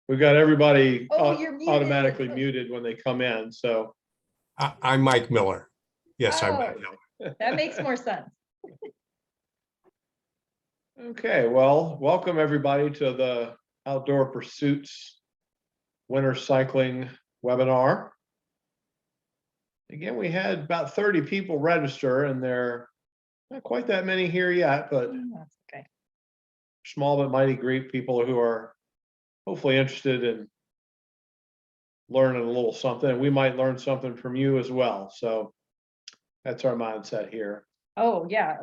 We've got everybody You're muted. automatically muted when they come in. So I'm Mike Miller. Yes, I'm Oh, Mike Miller. that makes more sense. okay, well, welcome everybody to the Outdoor Pursuits Winter Cycling webinar. Again, we had about 30 people register, and there are not quite that many here yet, but That's okay. small but mighty group, people who are hopefully interested in learning a little something, and we might learn something from you as well. So that's our mindset here. Oh yeah,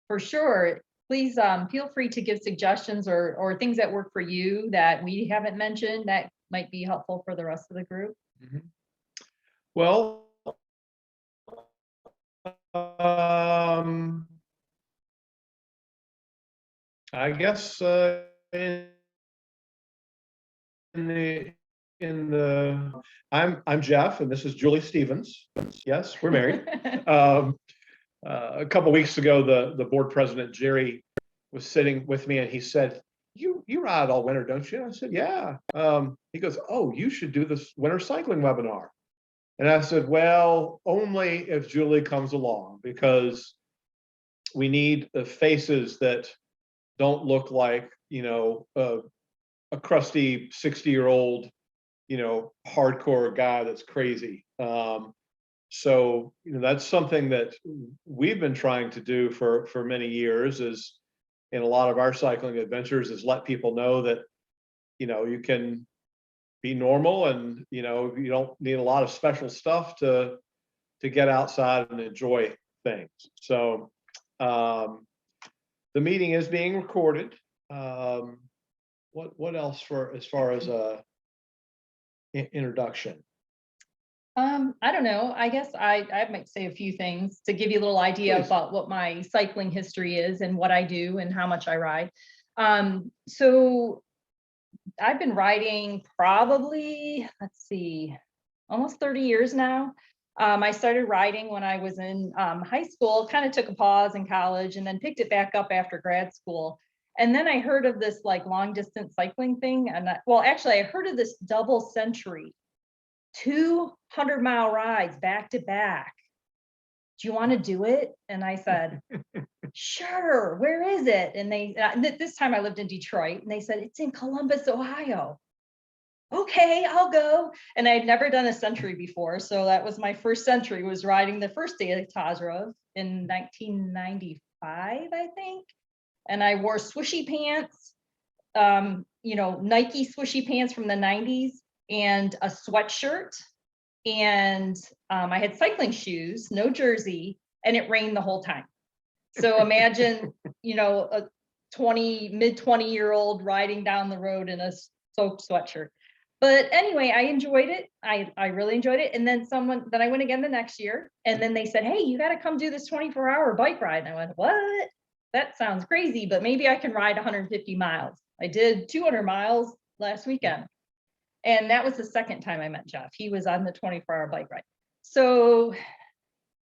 for sure. Please feel free to give suggestions or things that work for you that we haven't mentioned that might be helpful for the rest of the group. Mm-hmm. Well, I guess I'm Jeff, and this is Julie Stevens. Yes, we're married. A couple of weeks ago, the board president Jerry was sitting with me, and he said, "You ride all winter, don't you?" I said, "Yeah." He goes, "Oh, you should do this winter cycling webinar." And I said, "Well, only if Julie comes along, because we need the faces that don't look like, a crusty 60-year-old, hardcore guy that's crazy." So, that's something that we've been trying to do for many years, is in a lot of our cycling adventures, is let people know that, you can be normal, and, you don't need a lot of special stuff to get outside and enjoy things. So, the meeting is being recorded. What else as far as a introduction? I don't know. I guess I might say a few things to give you a little idea Please. about what my cycling history is and what I do and how much I ride. So I've been riding probably, let's see, almost 30 years now. I started riding when I was in high school, kind of took a pause in college, and then picked it back up after grad school. And then I heard of this like long distance cycling thing. And I heard of this double century, 200-mile rides back to back. Do you want to do it? And I said, sure. Where is it? And this time I lived in Detroit, and they said, it's in Columbus, Ohio. Okay, I'll go. And I'd never done a century before. So that was my first century, was riding the first day of Tazarov in 1995, I think. And I wore swooshy pants, Nike swooshy pants from the 90s, and a sweatshirt. And I had cycling shoes, no jersey, and it rained the whole time. So imagine, a mid-20-year-old riding down the road in a soaked sweatshirt. But anyway, I enjoyed it. I really enjoyed it. And then I went again the next year, and then they said, hey, you got to come do this 24-hour bike ride. And I went, what? That sounds crazy, but maybe I can ride 150 miles. I did 200 miles last weekend. And that was the second time I met Jeff. He was on the 24-hour bike ride. So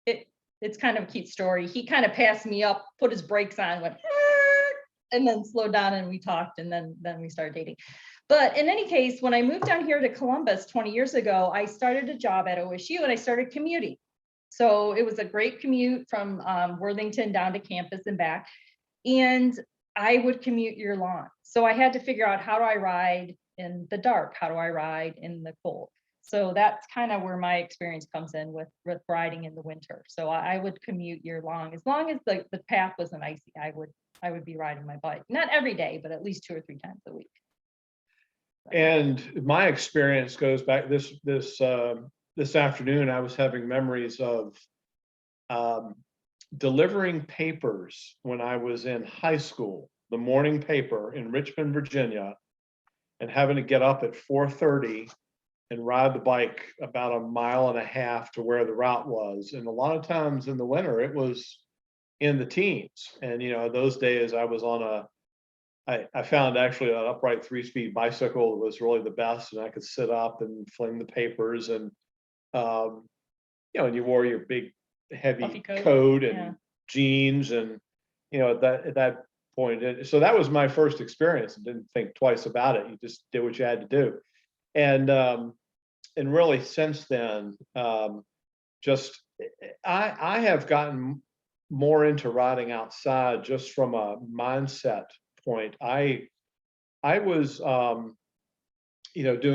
it's kind of a cute story. He kind of passed me up, put his brakes on, went, and then slowed down, and we talked, and then we started dating. But in any case, when I moved down here to Columbus 20 years ago, I started a job at OSU, and I started commuting. So it was a great commute from Worthington down to campus and back. And I would commute year long. So I had to figure out, how do I ride in the dark? How do I ride in the cold? So that's kind of where my experience comes in with riding in the winter. So I would commute year long as the path wasn't icy. I would be riding my bike, not every day, but at least 2 or 3 times a week. And my experience goes back this afternoon. I was having memories of delivering papers when I was in high school, the morning paper in Richmond, Virginia, and having to get up at 4:30 and ride the bike about 1.5 miles to where the route was. And a lot of times in the winter, it was in the teens. And, those days I was on I found actually an upright 3-speed bicycle that was really the best, and I could sit up and fling the papers, and and you wore your big heavy coat and jeans, and at that point. And so that was my first experience. I didn't think twice about it. You just did what you had to do. And really since then, just I have gotten more into riding outside just from a mindset point. I was doing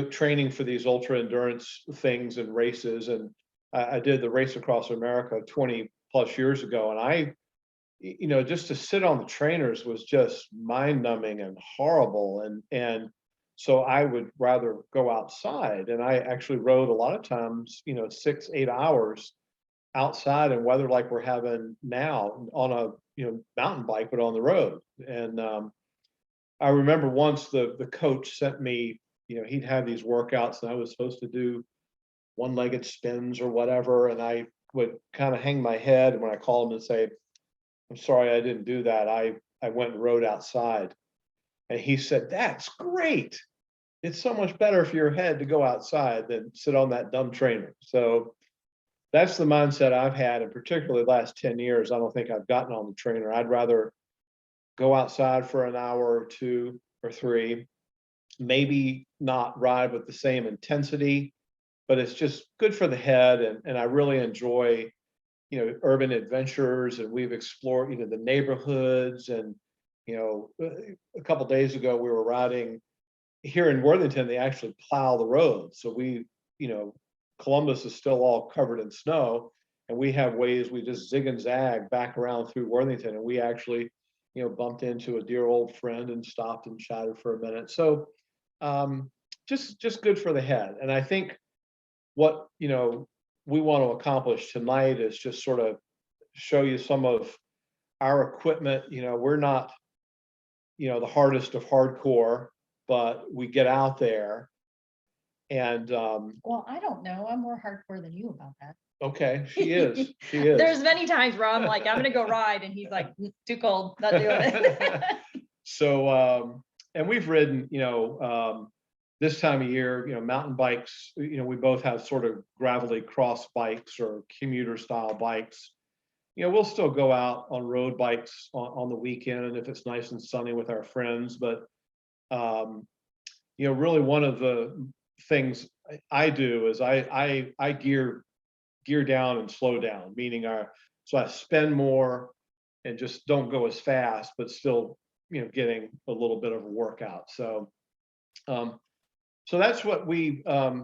training for these ultra endurance things and races, and I did the Race Across America 20 plus years ago, and I just to sit on the trainers was just mind numbing and horrible, and so I would rather go outside, and I actually rode a lot of times 6-8 hours outside in weather like we're having now on a mountain bike, but on the road. And I remember once the coach sent me, he'd have these workouts and I was supposed to do one-legged spins or whatever, and I would kind of hang my head, and when I call him and say, I'm sorry, I didn't do that, I went and rode outside. And he said, that's great. It's so much better for your head to go outside than sit on that dumb trainer. So that's the mindset I've had, and particularly the last 10 years, I don't think I've gotten on the trainer. I'd rather go outside for an hour or 2 or 3, maybe not ride with the same intensity, but it's just good for the head. And I really enjoy, urban adventures, and we've explored, the neighborhoods. And, a couple days ago, we were riding here in Worthington. They actually plow the road. So we, Columbus is still all covered in snow, and we have ways we just zig and zag back around through Worthington. And we actually, bumped into a dear old friend and stopped and chatted for a minute. So just good for the head. And I think what, we want to accomplish tonight is just sort of show you some of our equipment. We're not, the hardest of hardcore, but we get out there. And Well, I don't know. I'm more hardcore than you about that. okay, she is. She is. There's many times where I'm like, I'm gonna go ride, and he's like, too cold, not doing it. So and we've ridden, this time of year, mountain bikes, we both have sort of gravelly cross bikes or commuter style bikes. We'll still go out on road bikes on the weekend if it's nice and sunny with our friends. But really one of the things I do is I gear down and slow down, meaning so I spend more and just don't go as fast, but still, getting a little bit of a workout. So that's what where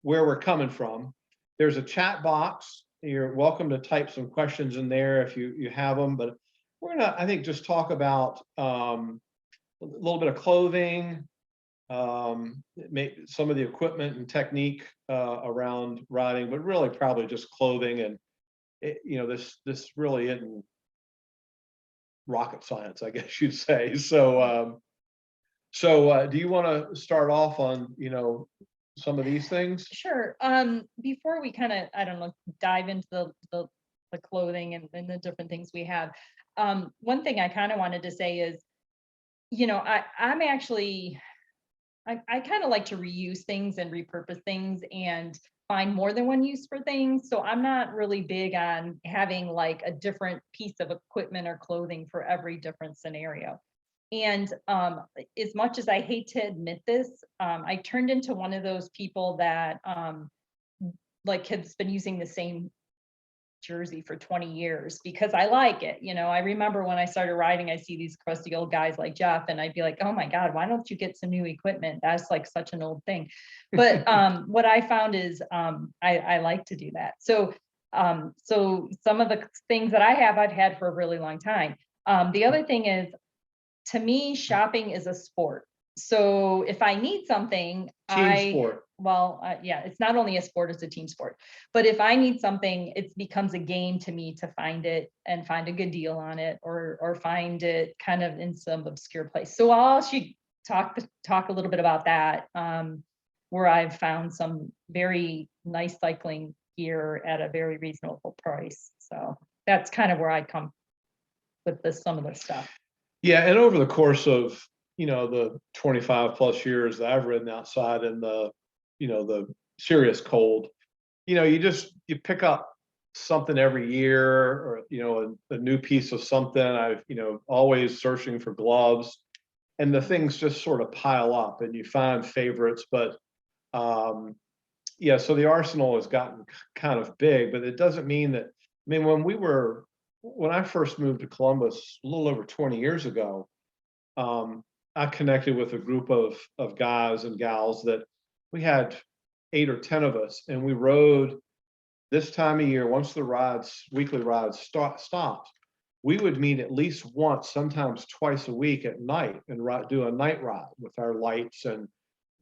we're coming from. There's a chat box. You're welcome to type some questions in there if you have them, but we're gonna, I think, just talk about a little bit of clothing, some of the equipment and technique around riding, but really probably just clothing. And this really isn't rocket science, I guess you'd say. So do you want to start off on some of these things? Sure. Before we kind of, I don't know, dive into the clothing and the different things we have, one thing I kind of wanted to say is, I'm actually, I kind of like to reuse things and repurpose things and find more than one use for things. So I'm not really big on having like a different piece of equipment or clothing for every different scenario. And as much as I hate to admit this, I turned into one of those people that like has been using the same jersey for 20 years because I like it. I remember when I started riding, I see these crusty old guys like Jeff, and I'd be like, oh my God, why don't you get some new equipment? That's like such an old thing. But what I found is I like to do that. So some of the things that I've had for a really long time. The other thing is, to me, shopping is a sport. So if I need something, sport. Yeah, it's not only a sport, it's a team sport. But if I need something, it becomes a game to me to find it and find a good deal on it, or find it kind of in some obscure place. So I'll actually talk a little bit about that, where I've found some very nice cycling gear at a very reasonable price. So that's kind of where I come with some of the stuff. Yeah, and over the course of the 25 plus years that I've ridden outside in the the serious cold, you pick up something every year, or, a new piece of something. I've, always searching for gloves, and the things just sort of pile up and you find favorites. But yeah, so the arsenal has gotten kind of big, but it doesn't mean that, I mean, when I first moved to Columbus a little over 20 years ago, I connected with a group of guys and gals that we had 8 or 10 of us, and we rode this time of year. Once the weekly rides stopped, we would meet at least once, sometimes twice a week at night, and do a night ride with our lights and,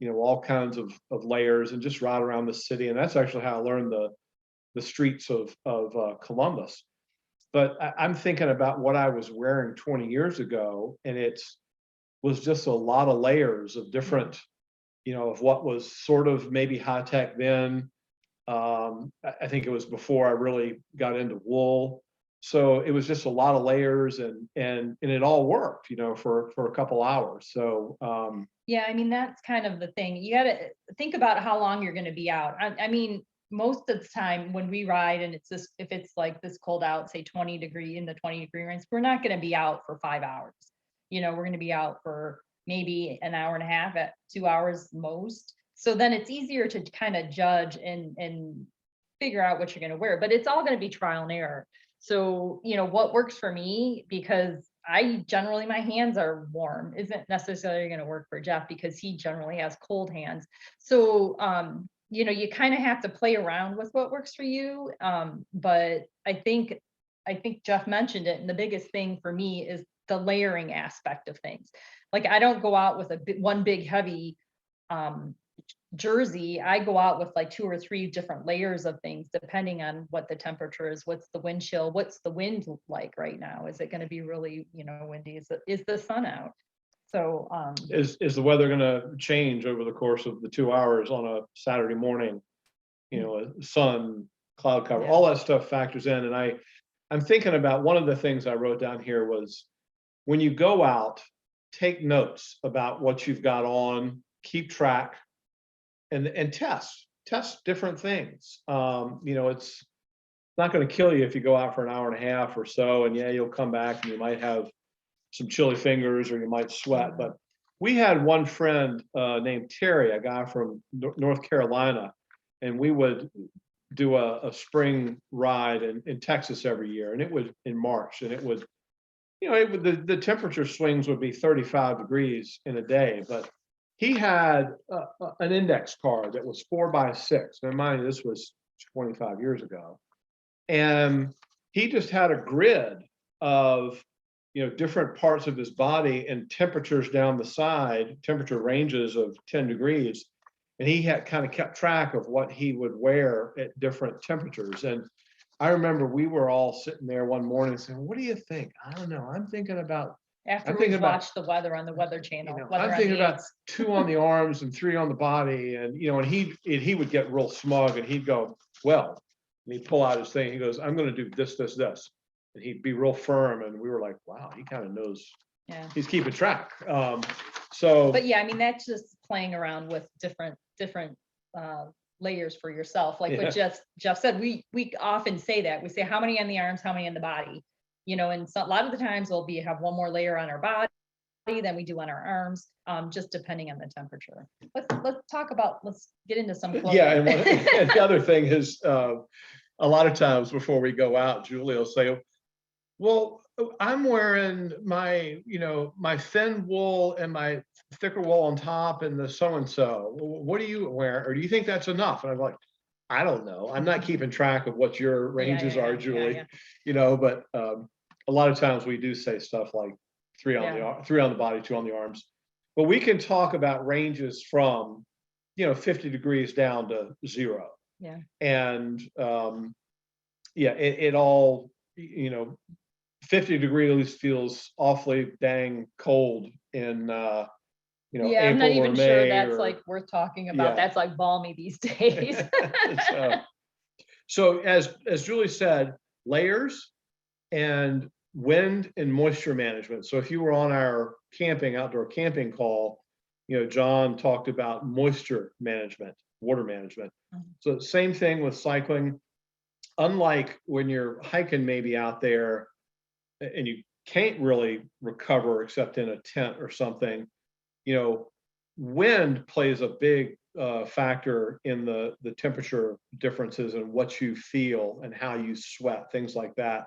all kinds of layers, and just ride around the city. And that's actually how I learned the streets of Columbus. But I'm thinking about what I was wearing 20 years ago, and was just a lot of layers of different, of what was sort of maybe high tech then. I think it was before I really got into wool. So it was just a lot of layers, and it all worked, for a couple hours. So yeah, I mean, that's kind of the thing. You got to think about how long you're going to be out. I mean, most of the time when we ride, and if it's like this cold out, say 20 degree in the 20-degree range, we're not going to be out for 5 hours. We're going to be out for maybe an hour and a half, at 2 hours most. So then it's easier to kind of judge and figure out what you're going to wear, but it's all going to be trial and error. So, what works for me, because my hands are warm, isn't necessarily going to work for Jeff, because he generally has cold hands. So, you kind of have to play around with what works for you. But I think Jeff mentioned it. And the biggest thing for me is the layering aspect of things. Like, I don't go out with one big heavy jersey. I go out with like 2 or 3 different layers of things, depending on what the temperature is, what's the wind chill, what's the wind like right now. Is it going to be really, windy? Is the sun out? So is the weather going to change over the course of the 2 hours on a Saturday morning? Sun, cloud cover, all that stuff factors in. And I'm thinking about, one of the things I wrote down here was, when you go out, take notes about what you've got on, keep track, and test different things. It's not going to kill you if you go out for an hour and a half or so, and you'll come back and you might have some chilly fingers, or you might sweat. But we had one friend named Terry, a guy from North Carolina, and we would do a spring ride in Texas every year, and it was in March, and it would, the temperature swings would be 35 degrees in a day. But he had an index card that was 4x6. Now, mind you, this was 25 years ago, and he just had a grid of, different parts of his body and temperatures down the side, temperature ranges of 10 degrees. And he had kind of kept track of what he would wear at different temperatures. And I remember we were all sitting there one morning saying, "What do you think?" "I don't know. I'm thinking about." After we watched the weather on the Weather Channel. I'm thinking about 2 on the arms and 3 on the body. And, and he would get real smug, and he'd go, "Well," and he'd pull out his thing. He goes, "I'm going to do this, this, this." And he'd be real firm. And we were like, wow, he kind of knows. Yeah. He's keeping track. But yeah, I mean, that's just playing around with different layers for yourself. Like what Jeff said, we often say that. We say, how many on the arms, how many on the body? And so a lot of the times we'll have one more layer on our body than we do on our arms, just depending on the temperature. Let's get into some clothing. Yeah, and the other thing is, a lot of times before we go out, Julie will say, "Well, I'm wearing my, my thin wool and my thicker wool on top, and the so-and-so. What do you wear? Or do you think that's enough?" And I'm like, "I don't know. I'm not keeping track of what your ranges are, Julie." But a lot of times we do say stuff like 3 on the body, 2 on the arms. But we can talk about ranges from, 50 degrees down to 0. Yeah. And it all, 50 degrees feels awfully dang cold in April, I'm not even or sure May, that's or, like worth talking about. That's like balmy these days. So as Julie said, layers and wind and moisture management. So if you were on our outdoor camping call, John talked about moisture management, water management. So same thing with cycling. unlike when you're hiking maybe out there and you can't really recover except in a tent or something, wind plays a big factor in the temperature differences and what you feel and how you sweat, things like that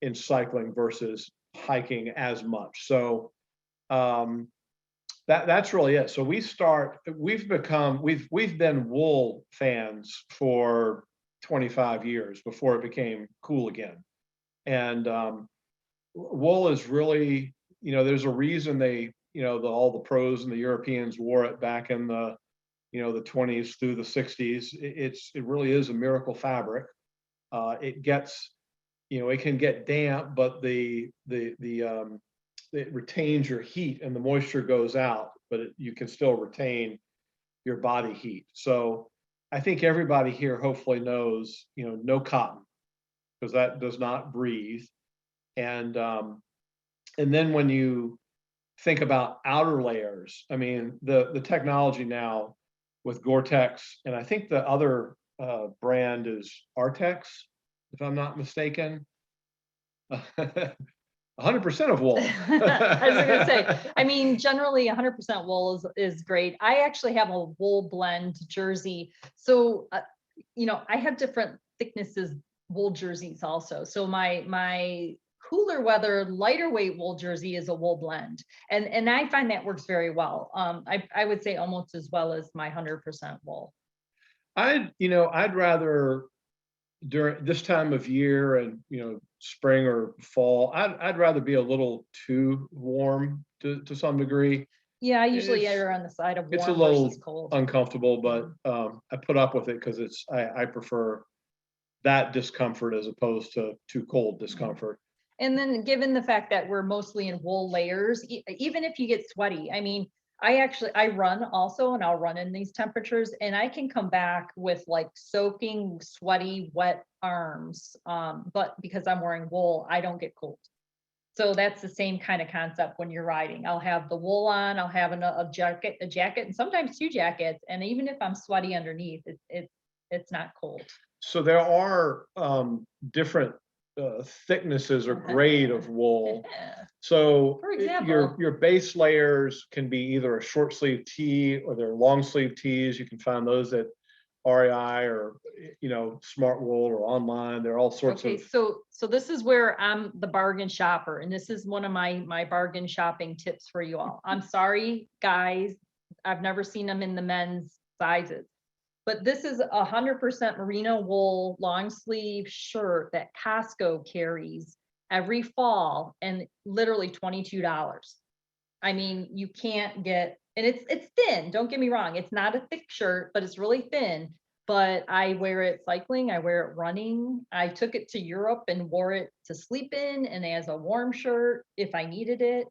in cycling versus hiking as much. So that's really it. So we've been wool fans for 25 years before it became cool again. And wool is really, there's a reason they, all the pros and the Europeans wore it back in the 20s through the 60s. It really is a miracle fabric. It gets, it can get damp, but it retains your heat and the moisture goes out, but you can still retain your body heat. So I think everybody here hopefully knows, no cotton, because that does not breathe. And then when you think about outer layers, I mean, the technology now with Gore-Tex, and I think the other brand is Artex, if I'm not mistaken. 100% of wool. I was gonna say, I mean, generally 100% wool is great. I actually have a wool blend jersey. So, I have different thicknesses wool jerseys also. So my cooler weather, lighter weight wool jersey is a wool blend. And I find that works very well. I would say almost as well as my 100% wool. I'd rather during this time of year and, spring or fall, I'd rather be a little too warm to some degree. Yeah, I usually It's- err on the side of It's a warm little versus cold. uncomfortable, but I put up with it because I prefer that discomfort as opposed to too cold discomfort. And then given the fact that we're mostly in wool layers, even if you get sweaty, I mean, I run also, and I'll run in these temperatures and I can come back with like soaking, sweaty, wet arms. But because I'm wearing wool, I don't get cold. So that's the same kind of concept when you're riding. I'll have the wool on, I'll have a jacket, and sometimes two jackets. And even if I'm sweaty underneath, it's not cold. So there are different thicknesses or grade of wool. So For example, your base layers can be either a short sleeve tee or they're long sleeve tees. You can find those at REI or Smart Wool or online. There are all sorts okay, of. so this is where I'm the bargain shopper, and this is one of my bargain shopping tips for you all. I'm sorry, guys, I've never seen them in the men's sizes, but this is 100% merino wool long sleeve shirt that Costco carries every fall, and literally $22. I mean, you can't get, and it's thin. Don't get me wrong, it's not a thick shirt, but it's really thin. But I wear it cycling, I wear it running. I took it to Europe and wore it to sleep in and as a warm shirt if I needed it.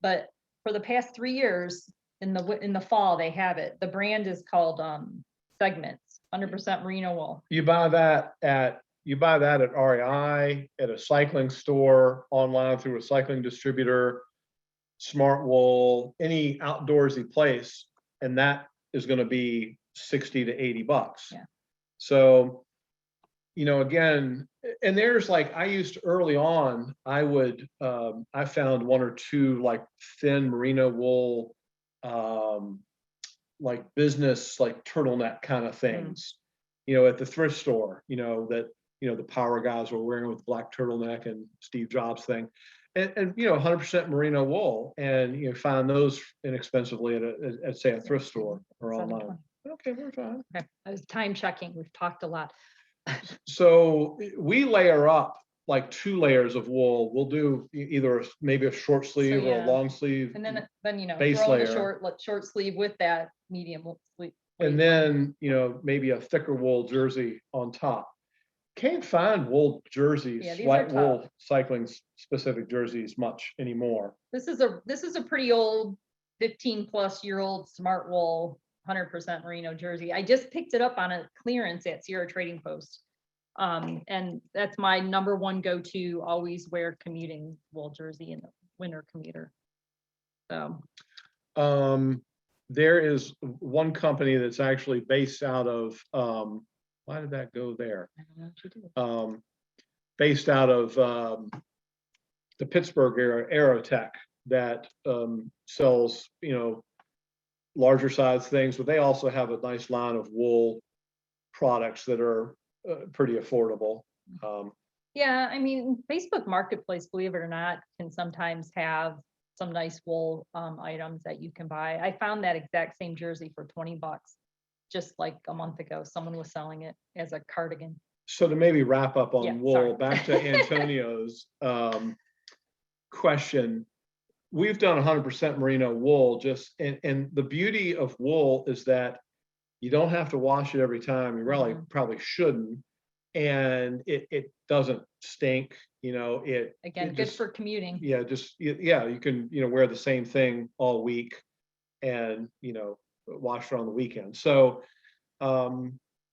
But for the past 3 years in the fall, they have it. The brand is called Segments, 100% merino wool. You buy that at REI, at a cycling store, online through a cycling distributor, Smart Wool, any outdoorsy place, and that is going to be $60 to $80. Yeah. So, again, and there's like, I used to early on, I found one or two like thin merino wool, like business, like turtleneck kind of things, at the thrift store, that, the power guys were wearing with the black turtleneck and Steve Jobs thing. And 100% merino wool, and you find those inexpensively at say a thrift store or online. Okay, we're fine. Okay, I was time checking. We've talked a lot. So we layer up like 2 layers of wool. We'll do either maybe a short sleeve or a long sleeve, and then base throw in the layer. short sleeve with that medium sleeve, And then maybe a thicker wool jersey on top. Can't find wool jerseys, Yeah, these white are wool tough. cycling specific jerseys much anymore. This is a pretty old 15-plus-year-old Smart Wool 100% merino jersey. I just picked it up on a clearance at Sierra Trading Post. And that's my number one go-to, always wear commuting wool jersey in the winter commuter. So There is one company that's actually based out of why did that go there? I don't know what you do. Based out of the Pittsburgh Aerotech that sells, larger size things, but they also have a nice line of wool products that are pretty affordable. Yeah, I mean, Facebook Marketplace, believe it or not, can sometimes have some nice wool items that you can buy. I found that exact same jersey for $20 just like a month ago. Someone was selling it as a cardigan. So to maybe wrap up on Yeah, wool, sorry. back to Antonio's question. We've done 100% merino wool, and the beauty of wool is that you don't have to wash it every time. You really probably shouldn't. And it doesn't stink, it. Again, it good just- for commuting. Yeah, you can, wear the same thing all week and, wash it on the weekend. So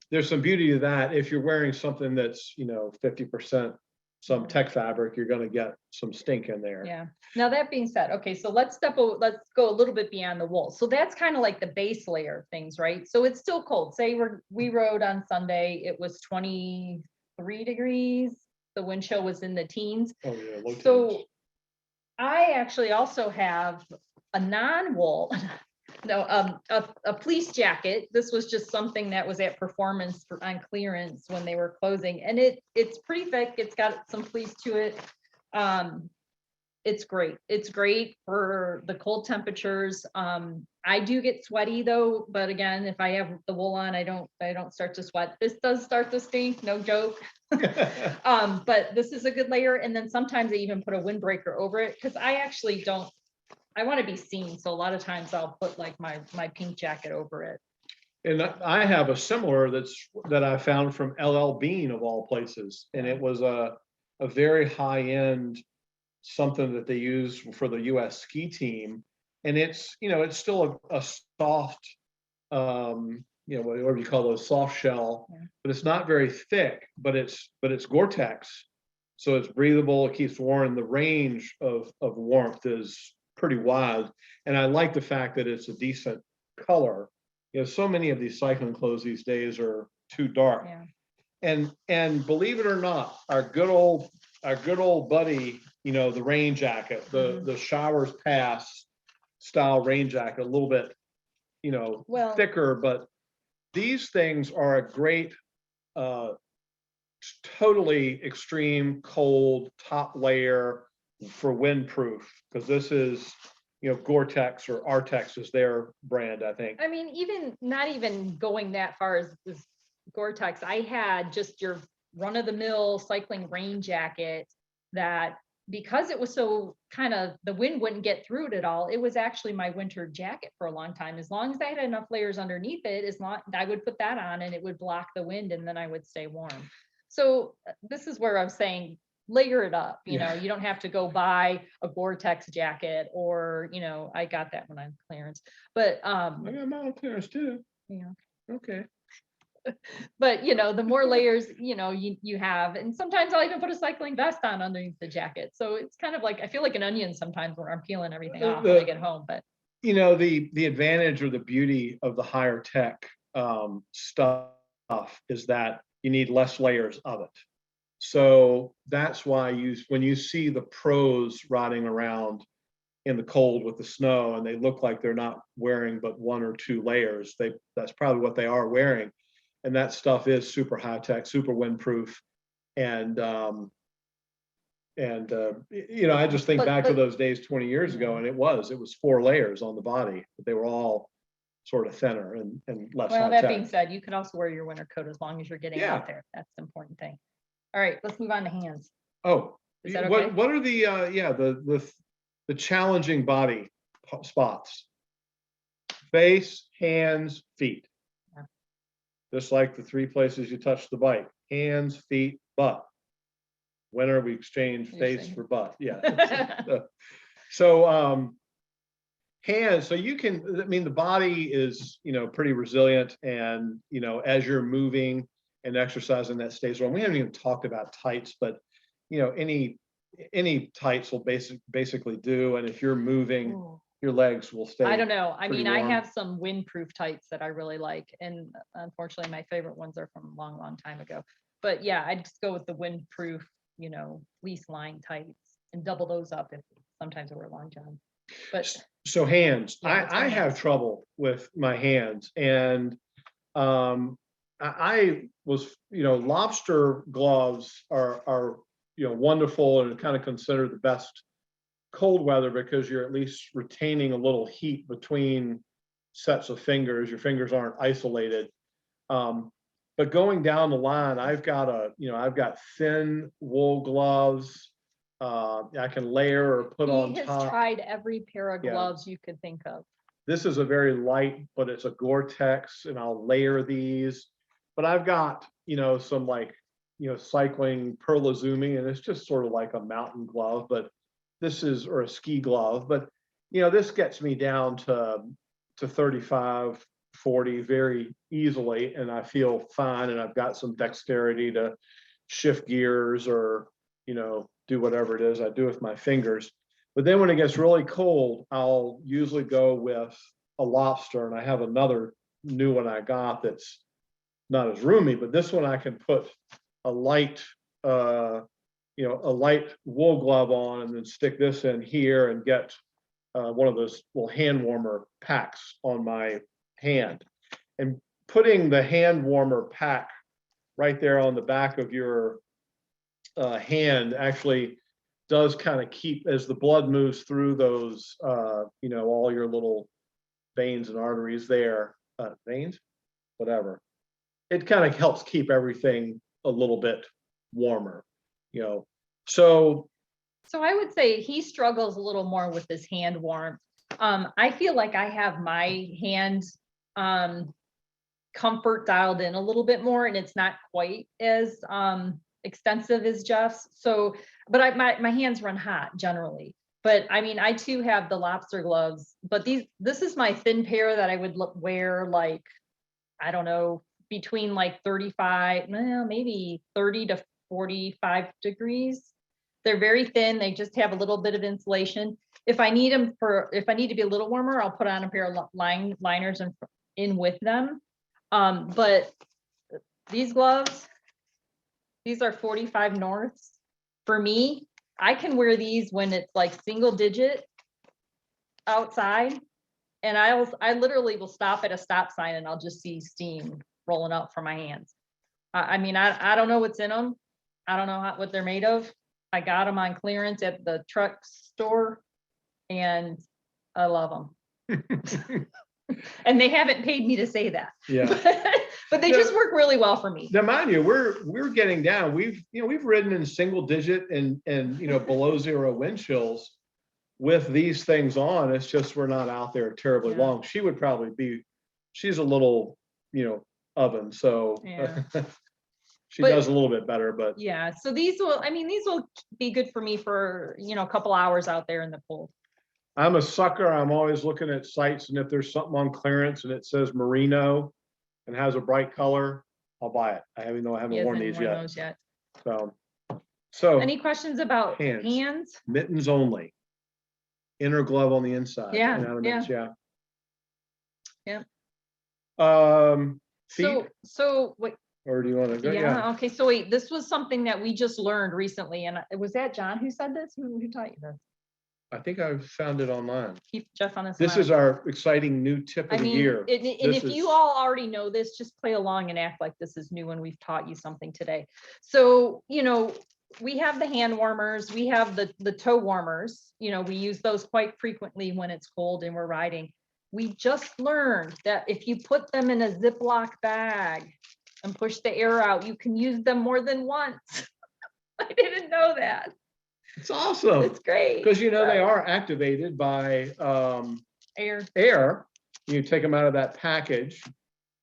there's some beauty to that. If you're wearing something that's, 50% some tech fabric, you're going to get some stink in there. Yeah. Now that being said, okay, so let's go a little bit beyond the wool. So that's kind of like the base layer things, right? So it's still cold. Say we rode on Sunday, it was 23 degrees. The wind chill was in the teens. Oh yeah, low So teens. I actually also have a non-wool, no, a fleece jacket. This was just something that was at Performance on clearance when they were closing, and it's pretty thick. It's got some fleece to it. It's great. It's great for the cold temperatures. I do get sweaty though, but again, if I have the wool on, I don't start to sweat. This does start to stink, no joke. But this is a good layer. And then sometimes I even put a windbreaker over it because I actually don't, I want to be seen. So a lot of times I'll put like my pink jacket over it. And I have a similar that I found from LL Bean of all places. And it was a very high end, something that they use for the US ski team. And it's, it's still a soft, whatever you call those, soft shell, but it's not very thick, but it's Gore-Tex. So it's breathable, it keeps warm. The range of warmth is pretty wide. And I like the fact that it's a decent color. So many of these cycling clothes these days are too dark. Yeah. And believe it or not, our good old buddy, the rain jacket, the showers pass style rain jacket, a little bit, thicker, but these things are a great, totally extreme cold top layer for windproof, because this is, Gore-Tex or Artex is their brand, I think. I mean, not even going that far as Gore-Tex, I had just your run-of-the-mill cycling rain jacket that, because it was so kind of, the wind wouldn't get through it at all, it was actually my winter jacket for a long time. As long as I had enough layers underneath it, I would put that on and it would block the wind and then I would stay warm. So this is where I'm saying, layer it up, you don't have to go buy a Gore-Tex jacket or, I got that when I'm clearance, but I got mine on clearance too. Yeah. Okay. But the more layers you have, and sometimes I'll even put a cycling vest on underneath the jacket, so it's kind of like, I feel like an onion sometimes when I'm peeling everything off when I get home. But the advantage or the beauty of the higher tech stuff is that you need less layers of it. So that's why when you see the pros riding around in the cold with the snow and they look like they're not wearing but one or two layers, that's probably what they are wearing. And that stuff is super high tech, super windproof. And I just think back to those days 20 years ago, and it was 4 layers on the body, but they were all sort of thinner and less high well, tech. that being said, you can also wear your winter coat as long as you're getting out there. That's the important thing. All right, let's move on to hands. Oh, is that okay? What are the challenging body spots? Face, hands, feet. Yeah. Just like the 3 places you touch the bike: hands, feet, butt. Winter we exchange face for butt. Yeah. So hands. So you can. I mean, the body is pretty resilient, and as you're moving and exercising, that stays warm. We haven't even talked about tights, but any tights will basically do. And if you're moving your legs will stay. I don't know. I pretty mean, I warm. have some windproof tights that I really like. And unfortunately, my favorite ones are from a long, long time ago. But yeah, I'd just go with the windproof, fleece line tights and double those up if sometimes I wear long john. But So hands, Yeah, it's I my have hands. trouble with my hands, and I was, lobster gloves are wonderful and kind of considered the best cold weather because you're at least retaining a little heat between sets of fingers. Your fingers aren't isolated. But going down the line, I've got thin wool gloves. I can layer or put on he has top. tried every pair of Yeah. gloves you could think of. This is a very light, but it's a Gore-Tex, and I'll layer these. But I've got, some cycling Perlizumi, and it's just sort of like a mountain glove, but or a ski glove. But, this gets me down to 35, 40 very easily, and I feel fine, and I've got some dexterity to shift gears or, do whatever it is I do with my fingers. But then when it gets really cold, I'll usually go with a lobster, and I have another new one I got that's not as roomy, but this one I can put a light, a light wool glove on, and then stick this in here and get one of those little hand warmer packs on my hand. And putting the hand warmer pack right there on the back of your hand actually does kind of keep, as the blood moves through those, all your little veins and arteries there, veins, whatever. It kind of helps keep everything a little bit warmer, So I would say he struggles a little more with his hand warmth. I feel like I have my hand comfort dialed in a little bit more, and it's not quite as extensive as Jeff's. But my hands run hot generally. But I mean, I too have the lobster gloves, but this is my thin pair that I would wear, like, I don't know, between like 35, maybe 30 to 45 degrees. They're very thin. They just have a little bit of insulation. If I need to be a little warmer, I'll put on a pair of liners in with them. But these gloves, these are 45 Norths. For me, I can wear these when it's like single digit outside, and I literally will stop at a stop sign and I'll just see steam rolling out from my hands. I mean, I don't know what's in them. I don't know what they're made of. I got them on clearance at the truck store, and I love them. And they haven't paid me to say that. Yeah. But they just work really well for me. Now, mind you, we're getting down. We've ridden in single digit and below zero wind chills with these things on. It's just we're not out there terribly long. She would probably she's a little, oven, so Yeah. she does a little bit better, but yeah. So these will be good for me for a couple hours out there in the cold. I'm a sucker. I'm always looking at sites, and if there's something on clearance and it says merino and has a bright color, I'll buy it. I haven't worn these yet. So any questions about hands? Mittens only. Inner glove on the inside. Yeah. Feet? So wait. Or do you want to go? Yeah. Okay. So wait, this was something that we just learned recently, and was that John who said this? Who taught you this? I think I found it online. Keep Jeff on his. This is our exciting new tip of the year. And if you all already know this, just play along and act like this is new and we've taught you something today. So, we have the hand warmers, we have the toe warmers, we use those quite frequently when it's cold and we're riding. We just learned that if you put them in a Ziploc bag and push the air out, you can use them more than once. I didn't know that. It's awesome. It's great. Because they are activated by air. You take them out of that package.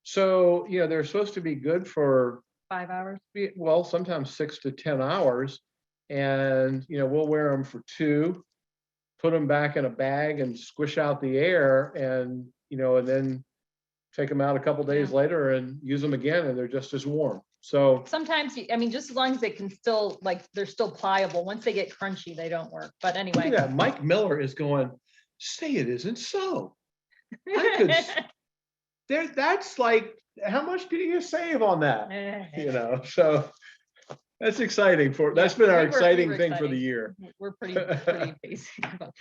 So, they're supposed to be good for 5 hours. Well, sometimes 6 to 10 hours. And, we'll wear them for 2, put them back in a bag and squish out the air, and, and then take them out a couple days later and use them again, and they're just as warm. So sometimes, just as long as they can still, they're still pliable. Once they get crunchy, they don't work. But anyway. Look at that. Mike Miller is going, say it isn't so. I could that's like, how much do you save on that? You know, so that's exciting that's been our we exciting were thing for the exciting. year. We're pretty basic about.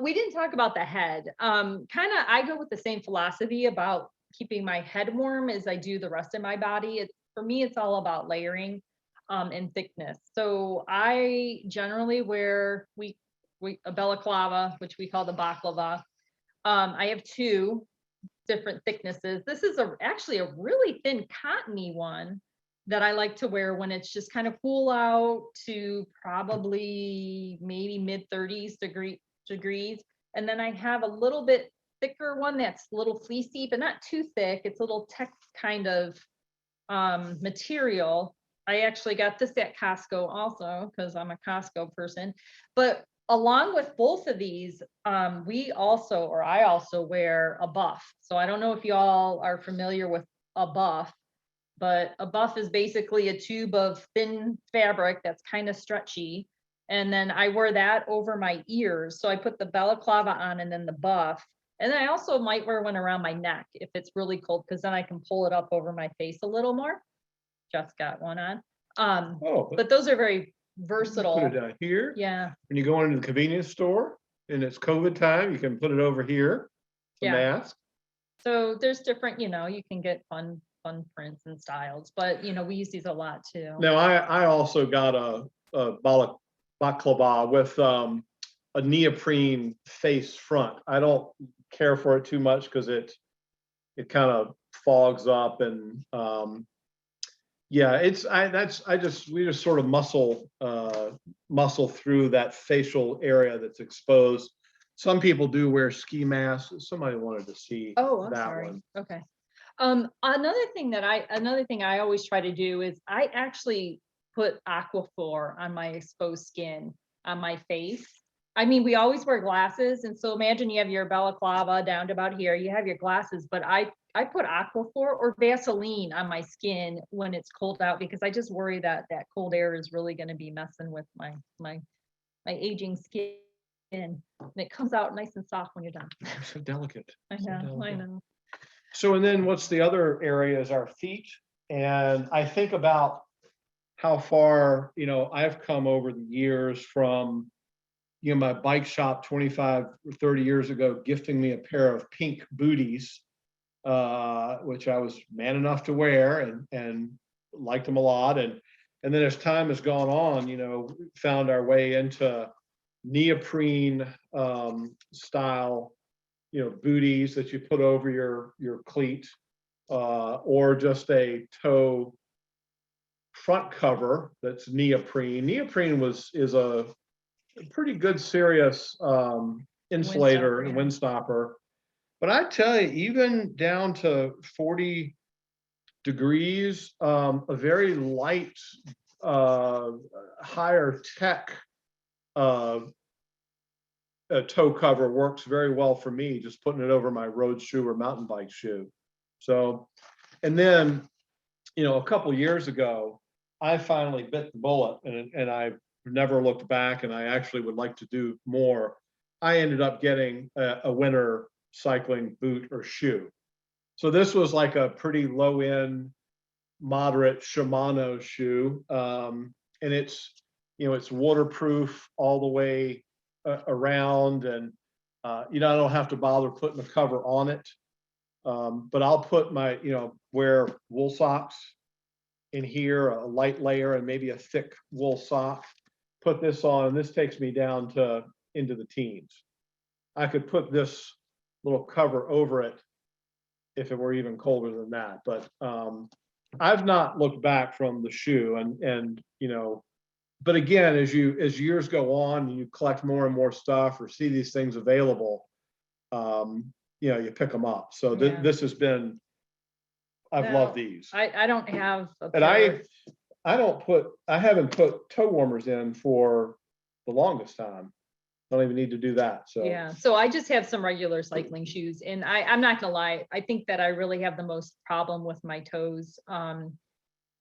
We didn't talk about the head. Kind of, I go with the same philosophy about keeping my head warm as I do the rest of my body. For me, it's all about layering and thickness. So I generally wear a balaclava, which we call the baklava. I have two different thicknesses. This is actually a really thin cottony one that I like to wear when it's just kind of cool out to probably maybe mid 30s degrees. And then I have a little bit thicker one that's a little fleecy, but not too thick. It's a little tech kind of material. I actually got this at Costco also because I'm a Costco person. But along with both of these, I also wear a buff. So I don't know if y'all are familiar with a buff, but a buff is basically a tube of thin fabric that's kind of stretchy. And then I wear that over my ears. So I put the balaclava on and then the buff. And then I also might wear one around my neck if it's really cold, because then I can pull it up over my face a little more. Just got one on. But those are very versatile. Put it down here. Yeah. When you go into the convenience store and it's COVID time, you can put it over here. The mask. So there's different, you can get fun prints and styles, but we use these a lot too. Now I also got a baklava with a neoprene face front. I don't care for it too much because it kind of fogs up and we just sort of muscle through that facial area that's exposed. Some people do wear ski masks. Somebody wanted to see I'm that sorry. one. Okay. Another thing I always try to do is I actually put Aquaphor on my exposed skin on my face. I mean, we always wear glasses, and so imagine you have your balaclava down to about here, you have your glasses, but I put Aquaphor or Vaseline on my skin when it's cold out, because I just worry that cold air is really going to be messing with my aging skin, and it comes out nice and soft when you're done. So delicate. I know. So, and then what's the other area is our feet. And I think about how far, I've come over the years from, my bike shop 25 or 30 years ago, gifting me a pair of pink booties, which I was man enough to wear and liked them a lot. And then as time has gone on, found our way into neoprene style, booties that you put over your cleat, or just a toe front cover that's neoprene. Neoprene is a pretty good, serious insulator and windstopper. But I tell you, even down to 40 degrees, a very light, higher tech a toe cover works very well for me, just putting it over my road shoe or mountain bike shoe. So, and then, a couple years ago, I finally bit the bullet, and I've never looked back, and I actually would like to do more. I ended up getting a winter cycling boot or shoe. So this was like a pretty low end, moderate Shimano shoe. And it's, it's waterproof all the way around, and I don't have to bother putting the cover on it. But I'll put my, wear wool socks in here, a light layer and maybe a thick wool sock. Put this on, and this takes me down to into the teens. I could put this little cover over it if it were even colder than that. But I've not looked back from the shoe, and but again, as years go on and you collect more and more stuff or see these things available, you pick them up. So this has been, I've loved these. I don't have a and I haven't put toe warmers in for the longest time. I don't even need to do that. So yeah, so I just have some regular cycling shoes, and I'm not gonna lie, I think that I really have the most problem with my toes,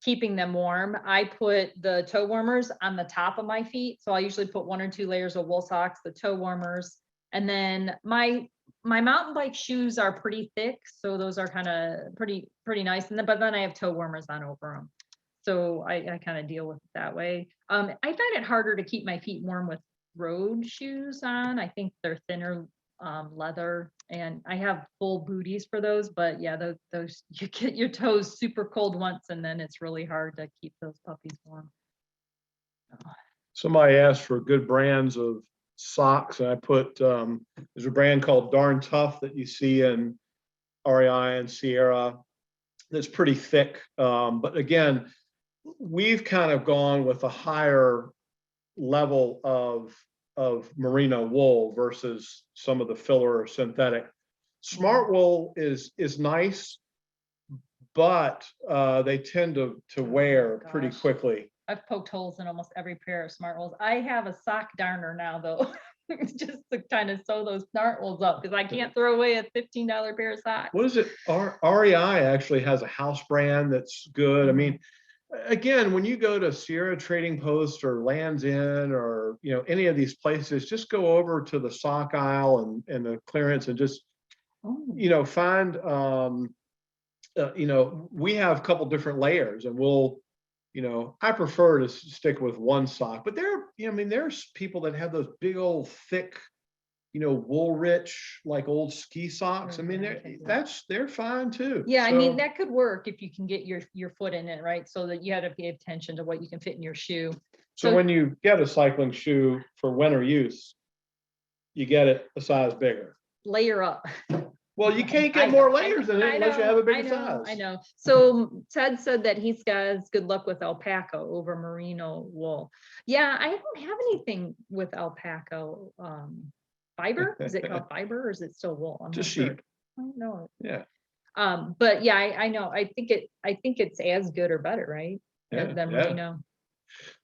keeping them warm. I put the toe warmers on the top of my feet, so I usually put 1 or 2 layers of wool socks, the toe warmers, And then my mountain bike shoes are pretty thick, so those are kind of pretty nice. And then, but then I have toe warmers on over them, so I kind of deal with it that way. I find it harder to keep my feet warm with road shoes on. I think they're thinner leather, and I have full booties for those. But yeah, those you get your toes super cold once, and then it's really hard to keep those puppies warm. Somebody asked for good brands of socks, and I put there's a brand called Darn Tough that you see in REI and Sierra that's pretty thick. But again, we've kind of gone with a higher level of merino wool versus some of the filler or synthetic. Smart wool is nice, but they tend to wear pretty Gosh. quickly. I've poked holes in almost every pair of smart wools. I have a sock darner now, though, just to kind of sew those smart wools up, because I can't throw away a $15 pair of socks. What is it? REI actually has a house brand that's good. I mean, again, when you go to Sierra Trading Post or Lands End or any of these places, just go over to the sock aisle and the clearance and just find we have a couple different layers, and we'll I prefer to stick with one sock, but there's people that have those big old thick wool rich, like old ski socks. I mean, they're fine too. Yeah, I mean, that could work if you can get your foot in it, right? So that you had to pay attention to what you can fit in your shoe. So when you get a cycling shoe for winter use, you get it a size bigger. Layer up. Well, you can't get more layers in it unless you have a bigger size. I know. So Ted said that he's got good luck with alpaca over merino wool. Yeah, I don't have anything with alpaca. Fiber? Is it called fiber, or is it still wool? I'm just not sheep. sure. I don't know. Yeah. But yeah, I know. I think it's as good or better, right? Than merino.